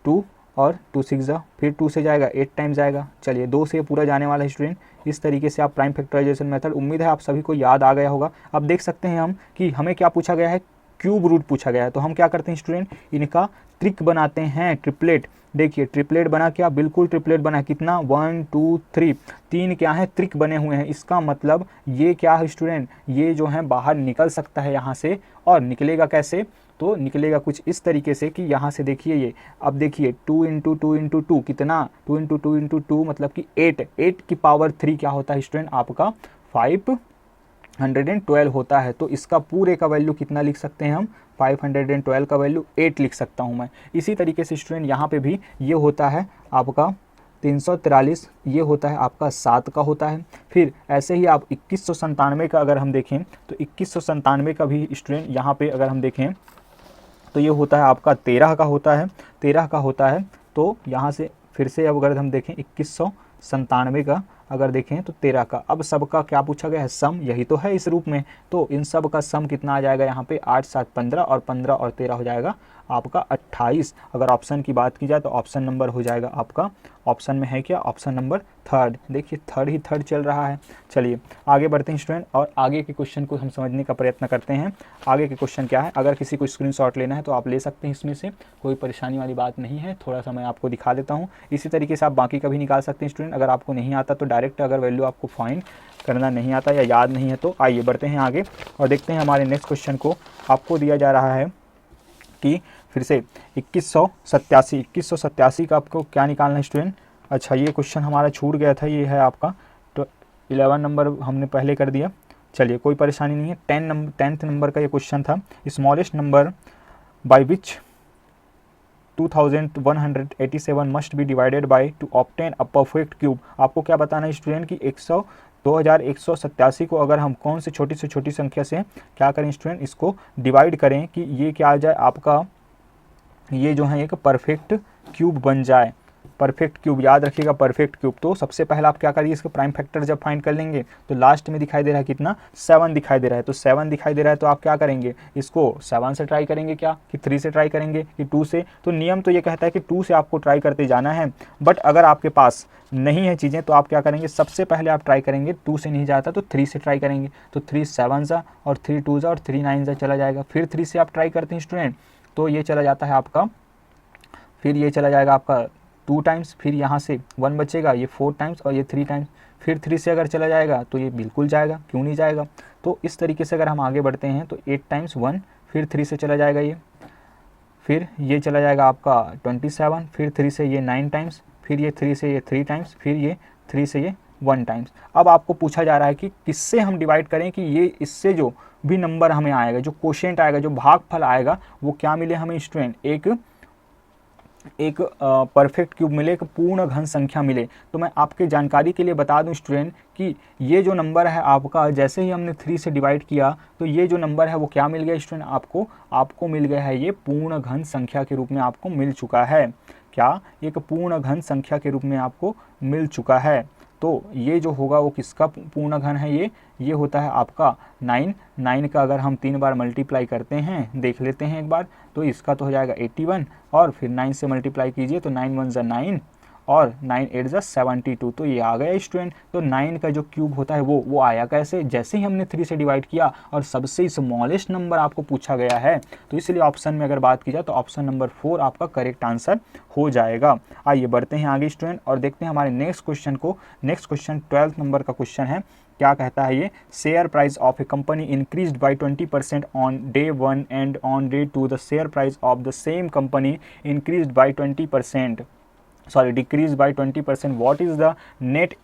2 और 2 6 जा, फिर 2 से जाएगा 8 टाइम जाएगा। चलिए 2 से पूरा जाने वाला है स्टूडेंट। इस तरीके से आप प्राइम फैक्टराइजेशन मेथड, उम्मीद है आप सभी को याद आ गया होगा। अब देख सकते हैं हम कि हमें क्या पूछा गया है, क्यूब रूट पूछा गया है। तो हम क्या करते हैं स्टूडेंट, इनका ट्रिक बनाते हैं, ट्रिपलेट। देखिए ट्रिपलेट बना क्या, बिल्कुल ट्रिपलेट बना। कितना, 1 2 3, 3 क्या है, ट्रिक बने हुए हैं। इसका मतलब ये क्या है स्टूडेंट, ये जो है बाहर निकल सकता है यहाँ से। और निकलेगा कैसे, तो निकलेगा कुछ इस तरीके से कि यहाँ से देखिए ये, अब देखिए 2 × 2 × 2 कितना, 2 × 2 × 2 मतलब कि 8 की पावर 3 क्या होता है स्टूडेंट आपका 512 होता है। तो इसका पूरे का वैल्यू कितना लिख सकते हैं हम, 512 का वैल्यू 8 लिख सकता हूं मैं। इसी तरीके से स्टूडेंट यहाँ पे भी ये होता है आपका 343, ये होता है आपका 7 का होता है। फिर ऐसे ही आप 2197 का अगर हम देखें तो 2197 का भी स्टूडेंट यहाँ पे अगर हम देखें तो ये होता है आपका 13 का होता है, 13 का होता है। तो यहाँ से फिर से अब अगर हम देखें 2197 का अगर देखें तो 13 का। अब सबका क्या पूछा गया है, सम, यही तो है इस रूप में। तो इन सब का सम कितना आ जाएगा यहाँ पे, 8 7 15 और 15 और 13 हो जाएगा आपका 28। अगर ऑप्शन की बात की जाए तो ऑप्शन नंबर हो जाएगा आपका, ऑप्शन में है क्या, ऑप्शन नंबर 3। देखिए थर्ड चल रहा है। चलिए आगे बढ़ते हैं स्टूडेंट और आगे के क्वेश्चन को हम समझने का प्रयत्न करते हैं। आगे के क्वेश्चन क्या है, अगर किसी को स्क्रीनशॉट लेना है तो आप ले सकते हैं, इसमें से कोई परेशानी वाली बात नहीं है। थोड़ा सा मैं आपको दिखा देता हूँ, इसी तरीके से आप बाकी का भी निकाल सकते हैं स्टूडेंट। अगर आपको नहीं आता तो डायरेक्ट, अगर वैल्यू आपको फाइंड करना नहीं आता या याद नहीं है तो आइए बढ़ते हैं आगे और देखते हैं हमारे नेक्स्ट क्वेश्चन को। आपको दिया जा रहा है कि फिर से 2187 का आपको क्या निकालना है स्टूडेंट। अच्छा ये क्वेश्चन हमारा छूट गया था, ये है आपका तो 11 नंबर हमने पहले कर दिया। चलिए कोई परेशानी नहीं है। 10th नंबर का ये क्वेश्चन था, smallest number by which 2187 must be divided by two obtain a perfect cube. आपको क्या बताना है स्टूडेंट कि 2187 को अगर हम कौन से छोटी से छोटी संख्या से क्या करें स्टूडेंट, इसको डिवाइड करें कि ये क्या आ जाए आपका, ये जो है एक परफेक्ट क्यूब बन जाए। परफेक्ट क्यूब याद रखिएगा, परफेक्ट क्यूब। तो सबसे पहले आप क्या करिए, इसके प्राइम फैक्टर जब फाइंड कर लेंगे तो लास्ट में दिखाई दे रहा है कितना, 7 दिखाई दे रहा है। तो 7 दिखाई दे रहा है तो आप क्या करेंगे, इसको 7 से ट्राई करेंगे क्या, कि 3 से ट्राई करेंगे कि 2 से। तो नियम तो ये कहता है कि 2 से आपको ट्राई करते जाना है। बट अगर आपके पास नहीं है चीज़ें तो आप क्या करेंगे, सबसे पहले आप ट्राई करेंगे, 2 से नहीं जाता तो 3 से ट्राई करेंगे। तो 3 7 जा और 3 2 जा और 3 9 जा चला जाएगा। फिर 3 से आप ट्राई करते हैं स्टूडेंट तो ये चला जाता है आपका, फिर ये चला जाएगा आपका 2 टाइम्स, फिर यहाँ से 1 बचेगा, ये 4 टाइम्स और ये 3 टाइम्स। फिर 3 से अगर चला जाएगा तो ये बिल्कुल जाएगा, क्यों नहीं जाएगा। तो इस तरीके से अगर हम आगे बढ़ते हैं तो 8 टाइम्स 1, फिर 3 से चला जाएगा ये, फिर ये चला जाएगा आपका 27, फिर 3 से ये 9 टाइम्स, फिर ये 3 से ये 3 टाइम्स, फिर ये 3 से ये 1 टाइम्स। अब आपको पूछा जा रहा है कि किससे हम डिवाइड करें कि ये इससे जो भी नंबर हमें आएगा, जो क्वोशिएंट आएगा, जो भागफल आएगा, वो क्या मिले हमें स्टूडेंट, एक परफेक्ट क्यूब मिले, एक पूर्ण घन संख्या मिले। तो मैं आपके जानकारी के लिए बता दूं स्टूडेंट कि ये जो नंबर है आपका, जैसे ही हमने 3 से डिवाइड किया तो ये जो नंबर है वो क्या मिल गया स्टूडेंट, आपको मिल गया है, ये पूर्ण घन संख्या के रूप में आपको मिल चुका है। क्या, एक पूर्ण घन संख्या के रूप में आपको मिल चुका है। तो ये जो होगा वो किसका पूर्ण घन है, ये होता है आपका 9 का अगर हम 3 बार मल्टीप्लाई करते हैं, देख लेते हैं एक बार, तो इसका तो हो जाएगा 81 और फिर 9 से मल्टीप्लाई कीजिए तो 9 1 जा 9 और 9 8 जा 72, तो ये आ गया स्टूडेंट। तो 9 का जो क्यूब होता है वो आया कैसे, जैसे ही हमने 3 से डिवाइड किया और सबसे स्मॉलेस्ट नंबर आपको पूछा गया है, तो इसलिए ऑप्शन में अगर बात की जाए तो ऑप्शन नंबर 4 आपका करेक्ट आंसर हो जाएगा। आइए बढ़ते हैं आगे स्टूडेंट और देखते हैं हमारे नेक्स्ट क्वेश्चन को। नेक्स्ट क्वेश्चन 12th नंबर का क्वेश्चन है। क्या कहता है ये, share price of a company increased by 20% on day 1 and on day 2 the share price of the same company increased by 20%, decreased by 20%. What is the net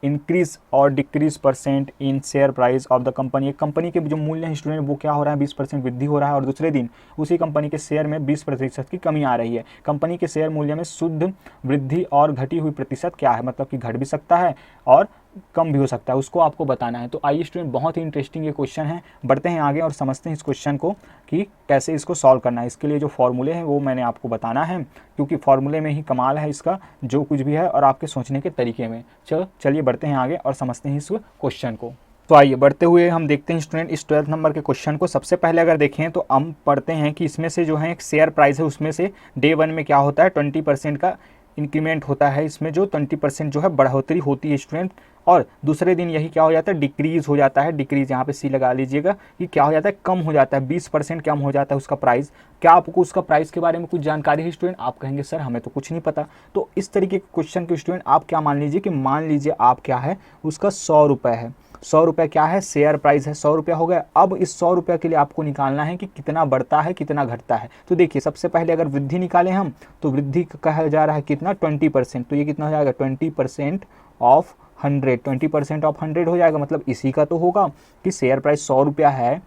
increase और decrease percent in share price of the company. एक company के जो मूल्य है student वो क्या हो रहा है, 20% वृद्धि हो रहा है और दूसरे दिन उसी कंपनी के शेयर में 20% की कमी आ रही है। कंपनी के शेयर मूल्य में शुद्ध वृद्धि और घटी हुई प्रतिशत क्या है, मतलब कि घट भी सकता है और कम भी हो सकता है, उसको आपको बताना है। तो आइए स्टूडेंट, बहुत ही इंटरेस्टिंग ये क्वेश्चन है, बढ़ते हैं आगे और समझते हैं इस क्वेश्चन को कि कैसे इसको सॉल्व करना है। इसके लिए जो फॉर्मूले हैं वो मैंने आपको बताना है, क्योंकि फॉर्मूले में ही कमाल है इसका, जो कुछ भी है और आपके सोचने के तरीके में। चलिए बढ़ते हैं आगे और समझते हैं इस क्वेश्चन को। तो आइए बढ़ते हुए हम देखते हैं स्टूडेंट इस 12th नंबर के क्वेश्चन को। सबसे पहले अगर देखें तो हम पढ़ते हैं कि इसमें से जो है एक शेयर प्राइस है, उसमें से डे 1 में क्या होता है, 20% का इंक्रीमेंट होता है, इसमें जो 20% जो है बढ़ोतरी होती है स्टूडेंट, और दूसरे दिन यही क्या हो जाता है, डिक्रीज हो जाता है। डिक्रीज यहाँ पे सी लगा लीजिएगा कि क्या हो जाता है, कम हो जाता है, 20% कम हो जाता है उसका प्राइस। क्या आपको उसका प्राइस के बारे में कुछ जानकारी है स्टूडेंट? आप कहेंगे सर हमें तो कुछ नहीं पता। तो इस तरीके के क्वेश्चन के स्टूडेंट आप क्या मान लीजिए कि मान लीजिए आप क्या है, उसका 100 रुपये है, 100 रुपये क्या है, शेयर प्राइस है, 100 रुपये हो गया। अब इस 100 रुपये के लिए आपको निकालना है कि कितना बढ़ता है कितना घटता है। तो देखिए सबसे पहले अगर वृद्धि निकालें हम, तो वृद्धि कहा जा रहा है कितना, 20%। तो ये कितना हो जाएगा, 20% ऑफ 100, 20% ऑफ 100 हो जाएगा। मतलब इसी का तो होगा कि शेयर प्राइस 100 रुपया है,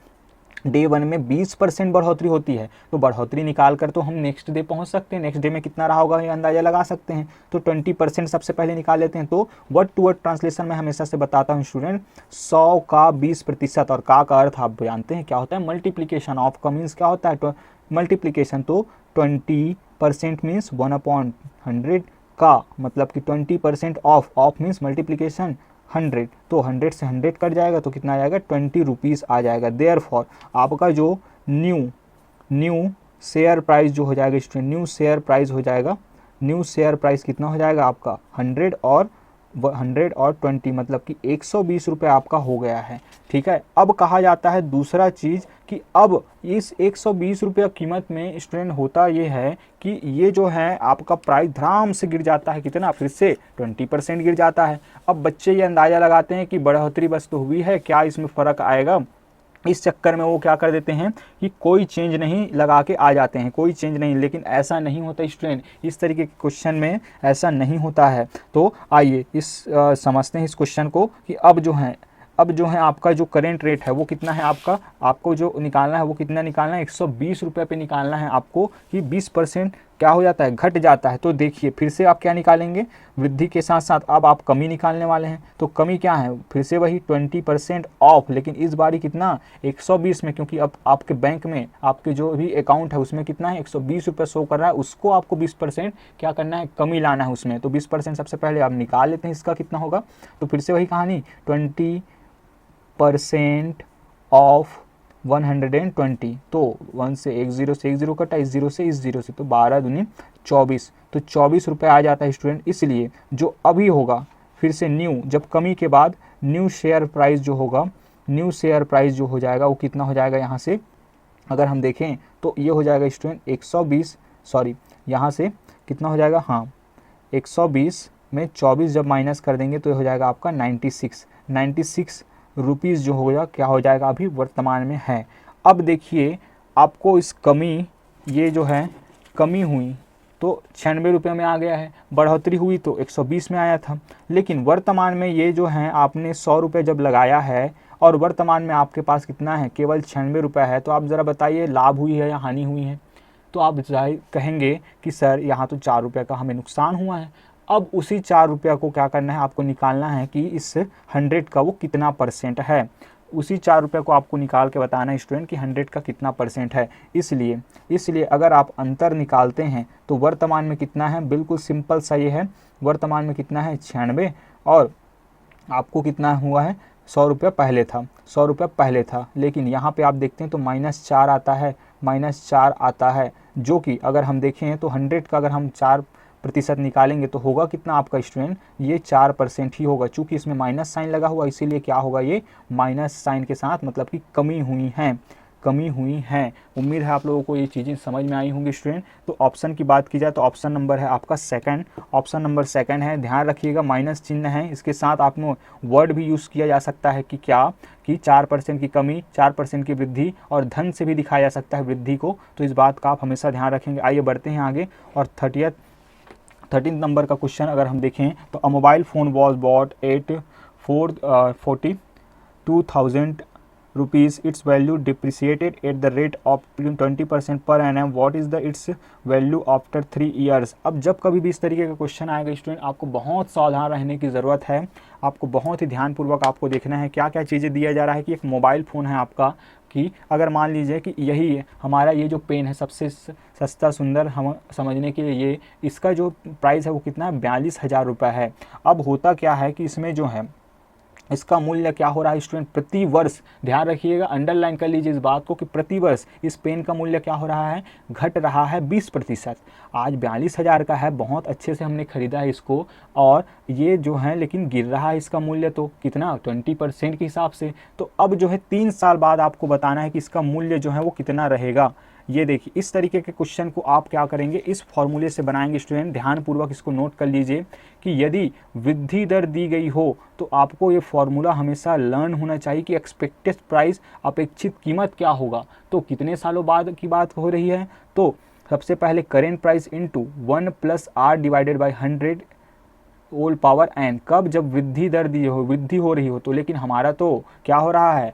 डे 1 में 20% बढ़ोतरी होती है, तो बढ़ोतरी निकाल कर तो हम नेक्स्ट डे पहुंच सकते हैं। नेक्स्ट डे में कितना रहा होगा ये अंदाजा लगा सकते हैं। तो 20% सबसे पहले निकाल लेते हैं। तो वर्ड टू वर्ड ट्रांसलेशन में हमेशा से बताता हूं स्टूडेंट, 100 का 20%, और का अर्थ आप जानते हैं क्या होता है, मल्टीप्लीकेशन। ऑफ का मीन्स क्या होता है, मल्टीप्लीकेशन। तो 20% मीन्स 1/100, का मतलब कि 20% ऑफ मीन्स मल्टीप्लीकेशन 100, तो 100 से 100 कट जाएगा तो कितना आ जाएगा, 20 रुपीज़ आ जाएगा। देयरफॉर आपका जो न्यू शेयर प्राइस जो हो जाएगा स्टूडेंट, न्यू शेयर प्राइस हो जाएगा, न्यू शेयर प्राइस कितना हो जाएगा आपका 100 और 20, मतलब कि 120 रुपये आपका हो गया है। ठीक है, अब कहा जाता है दूसरा चीज़ कि अब इस 120 रुपये कीमत में स्टूडेंट होता ये है कि ये जो है आपका प्राइस धड़ाम से गिर जाता है, कितना, फिर से 20% गिर जाता है। अब बच्चे ये अंदाज़ा लगाते हैं कि बढ़ोतरी बस तो हुई है, क्या इसमें फ़र्क आएगा। इस चक्कर में वो क्या कर देते हैं कि कोई चेंज नहीं लगा के आ जाते हैं, कोई चेंज नहीं। लेकिन ऐसा नहीं होता स्टूडेंट, इस तरीके के क्वेश्चन में ऐसा नहीं होता है। तो आइए समझते हैं इस क्वेश्चन को कि अब जो है आपका जो करेंट रेट है वो कितना है आपको जो निकालना है वो कितना निकालना है, 120 रुपये पे निकालना है आपको, कि 20% क्या हो जाता है, घट जाता है। तो देखिए फिर से आप क्या निकालेंगे, वृद्धि के साथ साथ अब आप कमी निकालने वाले हैं। तो कमी क्या है, फिर से वही 20% ऑफ, लेकिन इस बारी कितना, 120 में, क्योंकि अब आपके बैंक में आपके जो भी अकाउंट है उसमें कितना है, 120 रुपये शो कर रहा है, उसको आपको 20% क्या करना है, कमी लाना है उसमें। तो 20% सबसे पहले आप निकाल लेते हैं, इसका कितना होगा। तो फिर से वही कहानी, 20% ऑफ 120, तो 1 से 1 0 से 1 0 कटा, इस 0 से इस 0 से, तो 12 दूनी 24, तो 24 रुपये आ जाता है स्टूडेंट। इसलिए जो अभी होगा फिर से न्यू, जब कमी के बाद न्यू शेयर प्राइस जो होगा, न्यू शेयर प्राइस जो हो जाएगा वो कितना हो जाएगा, यहाँ से अगर हम देखें तो ये हो जाएगा स्टूडेंट 120, सॉरी यहाँ से कितना हो जाएगा, हाँ 120 में 24 जब माइनस कर देंगे तो ये हो जाएगा आपका 96 रुपीज़ जो होगा, क्या हो जाएगा, अभी वर्तमान में है। अब देखिए आपको इस कमी, ये जो है कमी हुई तो 96 रुपये में आ गया है, बढ़ोतरी हुई तो 120 में आया था। लेकिन वर्तमान में ये जो है आपने 100 रुपये जब लगाया है और वर्तमान में आपके पास कितना है, केवल 96 रुपये है। तो आप ज़रा बताइए लाभ हुई है या हानि हुई है। तो आप कहेंगे कि सर यहाँ तो 4 रुपये का हमें नुकसान हुआ है। अब उसी 4 रुपये को क्या करना है, आपको निकालना है कि इस 100 का वो कितना परसेंट है। उसी 4 रुपये को आपको निकाल के बताना है स्टूडेंट कि 100 का कितना परसेंट है। इसलिए अगर आप अंतर निकालते हैं तो वर्तमान में कितना है, बिल्कुल सिंपल सा ये है, वर्तमान में कितना है 96, और आपको कितना हुआ है, 100 रुपये पहले था, 100 रुपये पहले था। लेकिन यहाँ पे आप देखते हैं तो -4 आता है, -4 आता है, जो कि अगर हम देखें तो 100 का अगर हम 4 प्रतिशत निकालेंगे तो होगा कितना आपका स्टूडेंट, ये 4% ही होगा। चूंकि इसमें माइनस साइन लगा हुआ इसीलिए क्या होगा, ये माइनस साइन के साथ मतलब कि कमी हुई है। उम्मीद है आप लोगों को ये चीज़ें समझ में आई होंगी स्टूडेंट। तो ऑप्शन की बात की जाए तो ऑप्शन नंबर है आपका सेकंड, ऑप्शन नंबर सेकंड है। ध्यान रखिएगा माइनस चिन्ह है, इसके साथ आपने वर्ड भी यूज़ किया जा सकता है कि क्या, कि 4% की कमी, 4% की वृद्धि, और धन से भी दिखाया जा सकता है वृद्धि को। तो इस बात का आप हमेशा ध्यान रखेंगे। आइए बढ़ते हैं आगे। और 13 नंबर का क्वेश्चन अगर हम देखें तो अ mobile phone was bought at 42,000 rupees, its value depreciated at the rate of 20% per annum. What is the its value after 3 years? अब जब कभी भी इस तरीके का क्वेश्चन आएगा स्टूडेंट, आपको बहुत सावधान रहने की ज़रूरत है। आपको बहुत ही ध्यानपूर्वक आपको देखना है क्या क्या चीज़ें दिया जा रहा है। कि एक मोबाइल फ़ोन है आपका, कि अगर मान लीजिए कि यही है हमारा ये जो पेन है सबसे सस्ता सुंदर हम समझने के लिए, ये इसका जो प्राइस है वो कितना है, 42,000 रुपये है। अब होता क्या है कि इसमें जो है इसका मूल्य क्या हो रहा है स्टूडेंट, प्रति वर्ष, ध्यान रखिएगा, अंडरलाइन कर लीजिए इस बात को, कि प्रति वर्ष इस पेन का मूल्य क्या हो रहा है, घट रहा है 20%। आज 42,000 का है, बहुत अच्छे से हमने खरीदा है इसको, और ये जो है लेकिन गिर रहा है इसका मूल्य तो कितना, 20% के हिसाब से। तो अब जो है 3 साल बाद आपको बताना है कि इसका मूल्य जो है वो कितना रहेगा। ये देखिए इस तरीके के क्वेश्चन को आप क्या करेंगे, इस फॉर्मूले से बनाएंगे स्टूडेंट। ध्यानपूर्वक इसको नोट कर लीजिए कि यदि वृद्धि दर दी गई हो तो आपको ये फॉर्मूला हमेशा लर्न होना चाहिए कि एक्सपेक्टेड प्राइस, अपेक्षित कीमत क्या होगा। तो कितने सालों बाद की बात हो रही है, तो सबसे पहले current price into 1 + R divided by 100 whole power n। कब, जब वृद्धि दर दी हो, वृद्धि हो रही हो। तो लेकिन हमारा तो क्या हो रहा है,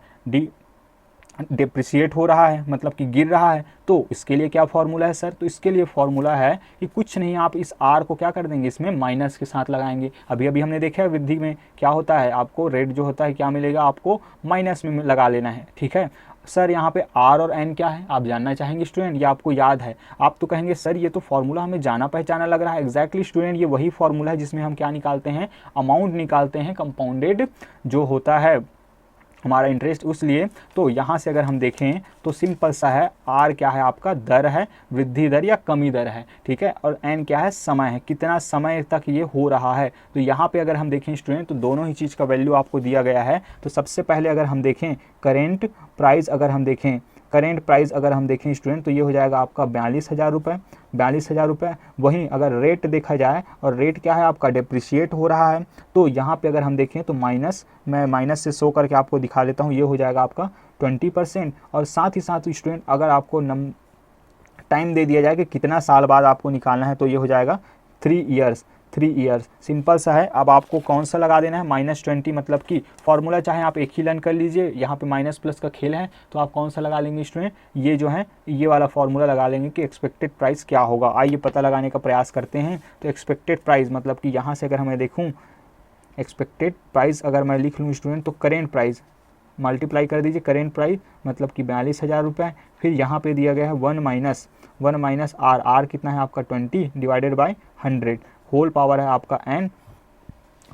डिप्रिशिएट हो रहा है, मतलब कि गिर रहा है। तो इसके लिए क्या फॉर्मूला है सर, तो इसके लिए फॉर्मूला है कि कुछ नहीं, आप इस आर को क्या कर देंगे, इसमें माइनस के साथ लगाएंगे। अभी अभी हमने देखा है वृद्धि में क्या होता है, आपको रेट जो होता है क्या मिलेगा, आपको माइनस में लगा लेना है। ठीक है सर, यहाँ पे आर और एन क्या है आप जानना चाहेंगे स्टूडेंट, या आपको याद है। आप तो कहेंगे सर ये तो फॉर्मूला हमें जाना पहचाना लग रहा है। एग्जैक्टली स्टूडेंट, ये वही फॉर्मूला है जिसमें हम क्या निकालते हैं, अमाउंट निकालते हैं, कंपाउंडेड जो होता है हमारा इंटरेस्ट। उसलिए तो यहाँ से अगर हम देखें तो सिंपल सा है, आर क्या है आपका, दर है, वृद्धि दर या कमी दर है। ठीक है, और एन क्या है, समय है, कितना समय तक ये हो रहा है। तो यहाँ पे अगर हम देखें स्टूडेंट तो दोनों ही चीज़ का वैल्यू आपको दिया गया है। तो सबसे पहले अगर हम देखें करेंट प्राइस, अगर हम देखें करेंट प्राइस अगर हम देखें स्टूडेंट तो ये हो जाएगा आपका 42,000 रुपये, 42,000 रुपये। वहीं अगर रेट देखा जाए, और रेट क्या है आपका, डिप्रिशिएट हो रहा है। तो यहाँ पे अगर हम देखें तो माइनस, मैं माइनस से शो करके आपको दिखा देता हूँ, ये हो जाएगा आपका 20%। और साथ ही साथ स्टूडेंट अगर आपको टाइम दे दिया जाए कि कितना साल बाद आपको निकालना है, तो ये हो जाएगा 3 ईयर्स। सिंपल सा है। अब आपको कौन सा लगा देना है, -20, मतलब कि फॉर्मूला चाहे आप एक ही लर्न कर लीजिए, यहाँ पे माइनस प्लस का खेल है। तो आप कौन सा लगा लेंगे स्टूडेंट, ये जो है ये वाला फॉर्मूला लगा लेंगे कि एक्सपेक्टेड प्राइस क्या होगा। आइए पता लगाने का प्रयास करते हैं। तो एक्सपेक्टेड प्राइस मतलब कि यहाँ से अगर मैं देखूँ एक्सपेक्टेड प्राइस अगर मैं लिख लूँ स्टूडेंट, तो करेंट प्राइस मल्टीप्लाई कर दीजिए, करेंट प्राइस मतलब कि 42,000 रुपये। फिर यहाँ पे दिया गया है 1 माइनस आर, आर कितना है आपका 20 डिवाइडेड बाई 100, होल पावर है आपका n,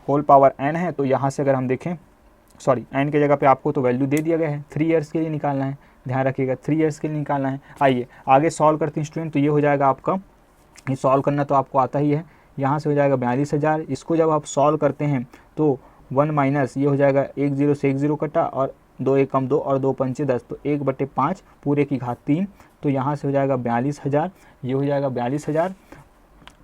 होल पावर n है। तो यहाँ से अगर हम देखें, सॉरी n के जगह पे आपको तो वैल्यू दे दिया गया है, 3 ईयर्स के लिए निकालना है, ध्यान रखिएगा 3 ईयर्स के लिए निकालना है। आइए आगे सॉल्व करते हैं स्टूडेंट। तो ये हो जाएगा आपका, ये सॉल्व करना तो आपको आता ही है। यहाँ से हो जाएगा 42,000, इसको जब आप सॉल्व करते हैं तो 1 माइनस ये हो जाएगा 1 0 से 1 0 कटा, और 2 1 कम 2 और 2 पंचे 10, तो 1/5 पूरे की घात 3। तो यहाँ से हो जाएगा 42,000, ये हो जाएगा 42,000।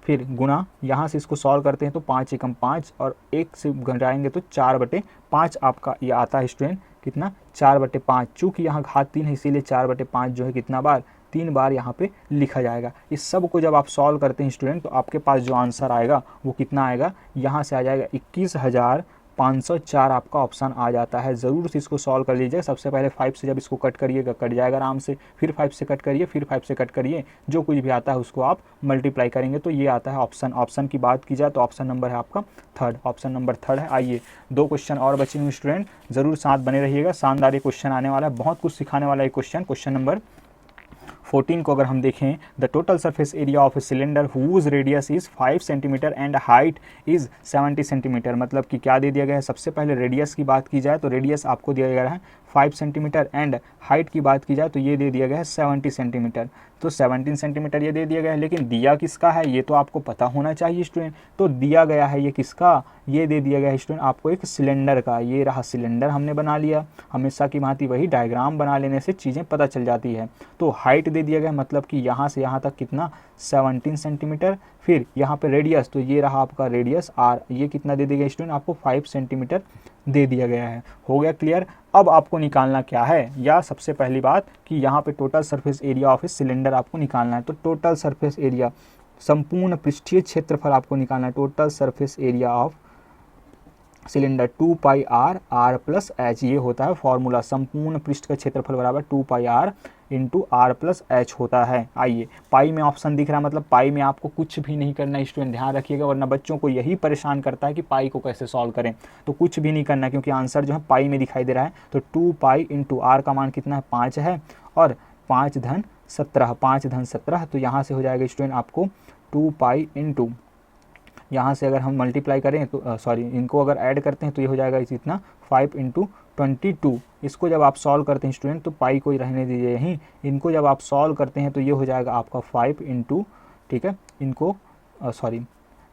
फिर गुना, यहाँ से इसको सॉल्व करते हैं तो 5 एकम 5 और 1 से घटाएंगे तो 4/5 आपका ये आता है स्टूडेंट, कितना 4/5। चूँकि यहाँ घात 3 है इसीलिए 4/5 जो है कितना बार, 3 बार यहाँ पे लिखा जाएगा। इस सब को जब आप सॉल्व करते हैं स्टूडेंट तो आपके पास जो आंसर आएगा वो कितना आएगा, यहाँ से आ जाएगा 21,504 आपका ऑप्शन आ जाता है। ज़रूर से इसको सॉल्व कर लीजिए। सबसे पहले 5 से जब इसको कट करिएगा कट जाएगा आराम से, फिर 5 से कट करिए, फिर 5 से कट करिए, जो कुछ भी आता है उसको आप मल्टीप्लाई करेंगे तो ये आता है ऑप्शन। ऑप्शन की बात की जाए तो ऑप्शन नंबर है आपका थर्ड, ऑप्शन नंबर थर्ड है। आइए 2 क्वेश्चन और बचे हुए स्टूडेंट, ज़रूर साथ बने रहिएगा, शानदार ये क्वेश्चन आने वाला है, बहुत कुछ सिखाने वाला है क्वेश्चन। क्वेश्चन नंबर 14 को अगर हम देखें, the total surface area of a cylinder whose radius is 5 centimetre and height is 70 centimetre, मतलब कि क्या दे दिया गया है। सबसे पहले रेडियस की बात की जाए तो रेडियस आपको दिया गया है 5 सेंटीमीटर एंड हाइट की बात की जाए तो ये दे दिया गया है 70 सेंटीमीटर। तो 17 सेंटीमीटर ये दे दिया गया है, लेकिन दिया किसका है ये तो आपको पता होना चाहिए स्टूडेंट। तो दिया गया है ये किसका, ये दे दिया गया है स्टूडेंट आपको एक सिलेंडर का। ये रहा सिलेंडर हमने बना लिया, हमेशा की भांति वही डायग्राम बना लेने से चीज़ें पता चल जाती है। तो हाइट दे दिया गया मतलब कि यहाँ से यहाँ तक कितना 17 सेंटीमीटर। फिर यहाँ पे रेडियस, तो ये रहा आपका रेडियस आर, ये कितना दे दिया गया स्टूडेंट आपको 5 सेंटीमीटर दे दिया गया है। हो गया क्लियर। अब आपको निकालना क्या है, या सबसे पहली बात कि यहाँ पे total surface area of a cylinder आपको निकालना है। तो टोटल सरफेस एरिया, संपूर्ण पृष्ठीय क्षेत्रफल आपको निकालना है। Total surface area of cylinder 2 pi R R plus H, ये होता है फॉर्मूला। संपूर्ण पृष्ठ का क्षेत्रफल बराबर 2 pi r into r plus h होता है। आइए पाई में ऑप्शन दिख रहा है, मतलब पाई में आपको कुछ भी नहीं करना है स्टूडेंट, ध्यान रखिएगा, वरना बच्चों को यही परेशान करता है कि पाई को कैसे सॉल्व करें। तो कुछ भी नहीं करना है क्योंकि आंसर जो है पाई में दिखाई दे रहा है। तो 2 पाई इंटू आर का मान कितना है 5 है, और 5 धन 17, तो यहाँ से हो जाएगा स्टूडेंट आपको 2 पाई इंटू, यहाँ से अगर हम मल्टीप्लाई करें तो सॉरी इनको अगर ऐड करते हैं तो ये हो जाएगा इतना 5 इंटू 22। इसको जब आप सॉल्व करते हैं स्टूडेंट तो पाई को ही रहने दीजिए यहीं, इनको जब आप सॉल्व करते हैं तो ये हो जाएगा आपका 5 इंटू, ठीक है, इनको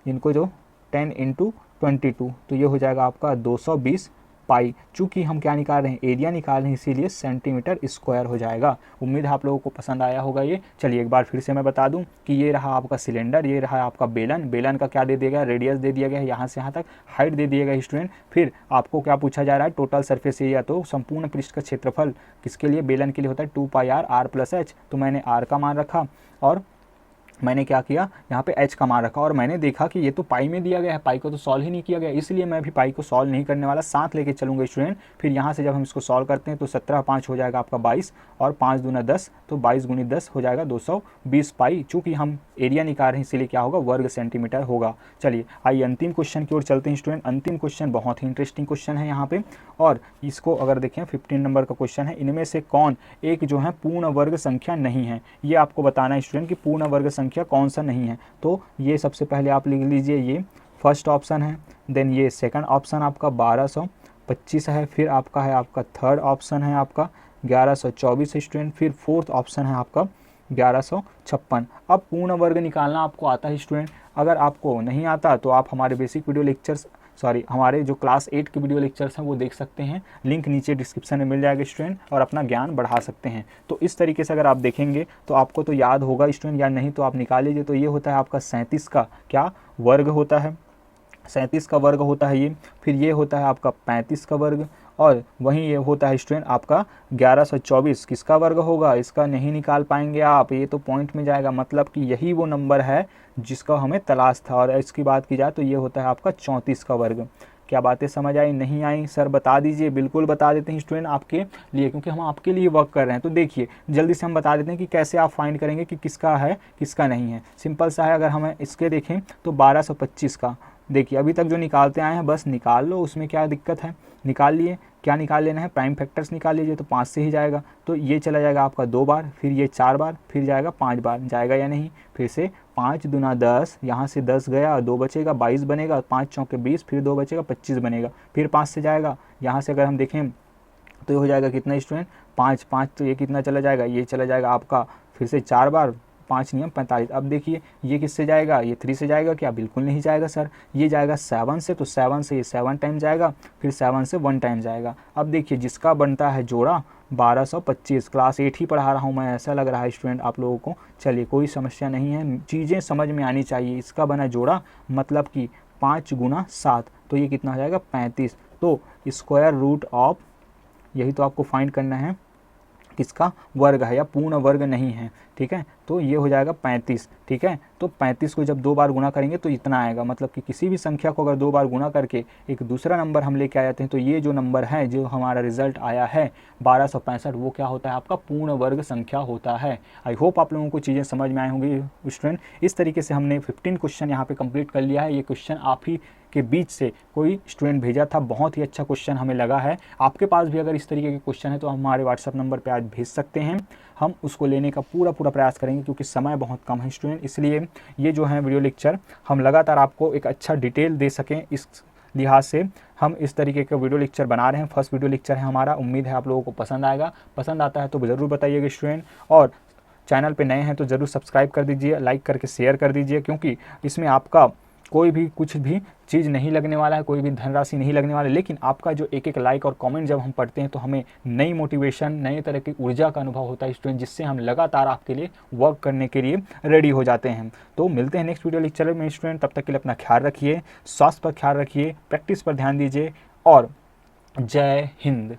इनको जो 10 इंटू 22, तो ये हो जाएगा आपका 220 पाई। चूँकि हम क्या निकाल रहे हैं, एरिया निकाल रहे हैं, इसीलिए सेंटीमीटर स्क्वायर हो जाएगा। उम्मीद है आप लोगों को पसंद आया होगा ये। चलिए एक बार फिर से मैं बता दूं कि ये रहा आपका सिलेंडर, ये रहा आपका बेलन। बेलन का क्या दे दिया गया, रेडियस दे दिया गया है यहाँ से यहाँ तक, हाइट दे दिया गया स्टूडेंट। फिर आपको क्या पूछा जा रहा है, टोटल सरफेस एरिया। तो संपूर्ण पृष्ठ का क्षेत्रफल किसके लिए, बेलन के लिए होता है 2 pi R R plus H. तो मैंने आर का मान रखा और मैंने क्या किया, यहाँ पे h का मान रखा, और मैंने देखा कि ये तो पाई में दिया गया है, पाई को तो सॉल्व ही नहीं किया गया, इसलिए मैं भी पाई को सॉल्व नहीं करने वाला, साथ लेके चलूंगा स्टूडेंट। फिर यहाँ से जब हम इसको सॉल्व करते हैं तो 17 5 हो जाएगा आपका 22, और 5 दूना 10, तो 22 गुनी 10 हो जाएगा 220 पाई। चूँकि हम एरिया निकाल रहे हैं इसीलिए क्या होगा, वर्ग सेंटीमीटर होगा। चलिए आइए अंतिम क्वेश्चन की ओर चलते हैं स्टूडेंट। अंतिम क्वेश्चन बहुत ही इंटरेस्टिंग क्वेश्चन है यहाँ पे, और इसको अगर देखें 15 नंबर का क्वेश्चन है। इनमें से कौन एक जो है पूर्ण वर्ग संख्या नहीं है, ये आपको बताना है स्टूडेंट कि पूर्ण वर्ग संख्या कौन सा नहीं है। तो ये सबसे पहले आप लिख लीजिए, ये फर्स्ट ऑप्शन है, देन ये सेकंड ऑप्शन आपका 1225 है, फिर आपका है आपका थर्ड ऑप्शन है आपका 1124 स्टूडेंट, फिर फोर्थ ऑप्शन है आपका 1156। अब पूर्ण वर्ग निकालना आपको आता है स्टूडेंट, अगर आपको नहीं आता तो आप हमारे बेसिक वीडियो लेक्चर्स हमारे जो क्लास 8 के वीडियो लेक्चर्स हैं वो देख सकते हैं, लिंक नीचे डिस्क्रिप्शन में मिल जाएगा स्टूडेंट, और अपना ज्ञान बढ़ा सकते हैं। तो इस तरीके से अगर आप देखेंगे तो आपको तो याद होगा स्टूडेंट, या नहीं तो आप निकाल लीजिए। तो ये होता है आपका 37 का क्या वर्ग होता है, 37 का वर्ग होता है ये। फिर ये होता है आपका 35 का वर्ग, और वहीं ये होता है स्टूडेंट आपका 1124 किसका वर्ग होगा, इसका नहीं निकाल पाएंगे आप, ये तो पॉइंट में जाएगा, मतलब कि यही वो नंबर है जिसका हमें तलाश था। और इसकी बात की जाए तो ये होता है आपका 34 का वर्ग। क्या बातें समझ आई, नहीं आई सर बता दीजिए, बिल्कुल बता देते हैं स्टूडेंट आपके लिए, क्योंकि हम आपके लिए वर्क कर रहे हैं। तो देखिए जल्दी से हम बता देते हैं कि कैसे आप फाइंड करेंगे कि किसका है किसका नहीं है। सिंपल सा है, अगर हमें इसके देखें तो 1225 का, देखिए अभी तक जो निकालते आए हैं बस निकाल लो, उसमें क्या दिक्कत है, निकाल लिए। क्या निकाल लेना है, प्राइम फैक्टर्स निकाल लीजिए, तो 5 से ही जाएगा, तो ये चला जाएगा आपका 2 बार, फिर ये 4 बार, फिर जाएगा 5 बार, जाएगा या नहीं। फिर से 5 दूना 10, यहाँ से 10 गया, 2 बचेगा 22 बनेगा, 5 चौके 20, फिर 2 बचेगा 25 बनेगा, फिर 5 से जाएगा, यहाँ से अगर हम देखें तो ये हो जाएगा कितना स्टूडेंट 5 5, तो ये कितना चला जाएगा, ये चला जाएगा आपका फिर से 4 बार, 5 नियम 45। अब देखिए ये किससे जाएगा, ये 3 से जाएगा क्या, बिल्कुल नहीं जाएगा सर, ये जाएगा 7 से, तो 7 से ये 7 टाइम जाएगा, फिर 7 से 1 टाइम जाएगा। अब देखिए जिसका बनता है जोड़ा 1225, क्लास 8 ही पढ़ा रहा हूँ मैं, ऐसा लग रहा है स्टूडेंट आप लोगों को। चलिए कोई समस्या नहीं है, चीज़ें समझ में आनी चाहिए। इसका बना जोड़ा मतलब कि 5 गुना 7, तो ये कितना हो जाएगा 35। तो स्क्वायर रूट ऑफ, यही तो आपको फाइंड करना है किसका वर्ग है या पूर्ण वर्ग नहीं है, ठीक है। तो ये हो जाएगा 35, ठीक है। तो 35 को जब 2 बार गुना करेंगे तो इतना आएगा, मतलब कि किसी भी संख्या को अगर 2 बार गुना करके एक दूसरा नंबर हम लेके आ जाते हैं, तो ये जो नंबर है, जो हमारा रिजल्ट आया है 1265, वो क्या होता है आपका पूर्ण वर्ग संख्या होता है। आई होप आप लोगों को चीज़ें समझ में आई होंगी स्टूडेंट। इस तरीके से हमने 15 क्वेश्चन यहाँ पे कंप्लीट कर लिया है। ये क्वेश्चन आप ही के बीच से कोई स्टूडेंट भेजा था, बहुत ही अच्छा क्वेश्चन हमें लगा है। आपके पास भी अगर इस तरीके के क्वेश्चन है तो हमारे व्हाट्सअप नंबर पे आज भेज सकते हैं, हम उसको लेने का पूरा प्रयास करेंगे, क्योंकि समय बहुत कम है स्टूडेंट। इसलिए ये जो है वीडियो लेक्चर हम लगातार आपको एक अच्छा डिटेल दे सकें इस लिहाज से हम इस तरीके का वीडियो लेक्चर बना रहे हैं। फर्स्ट वीडियो लेक्चर है हमारा, उम्मीद है आप लोगों को पसंद आएगा। पसंद आता है तो ज़रूर बताइएगा स्टूडेंट, और चैनल पे नए हैं तो ज़रूर सब्सक्राइब कर दीजिए, लाइक करके शेयर कर दीजिए, क्योंकि इसमें आपका कोई भी कुछ भी चीज़ नहीं लगने वाला है, कोई भी धनराशि नहीं लगने वाला है, लेकिन आपका जो एक एक लाइक और कमेंट जब हम पढ़ते हैं तो हमें नई मोटिवेशन, नए तरह की ऊर्जा का अनुभव होता है स्टूडेंट, जिससे हम लगातार आपके लिए वर्क करने के लिए रेडी हो जाते हैं। तो मिलते हैं नेक्स्ट वीडियो लेक्चर में स्टूडेंट, तब तक के लिए अपना ख्याल रखिए, स्वास्थ्य पर ख्याल रखिए, प्रैक्टिस पर ध्यान दीजिए, और जय हिंद।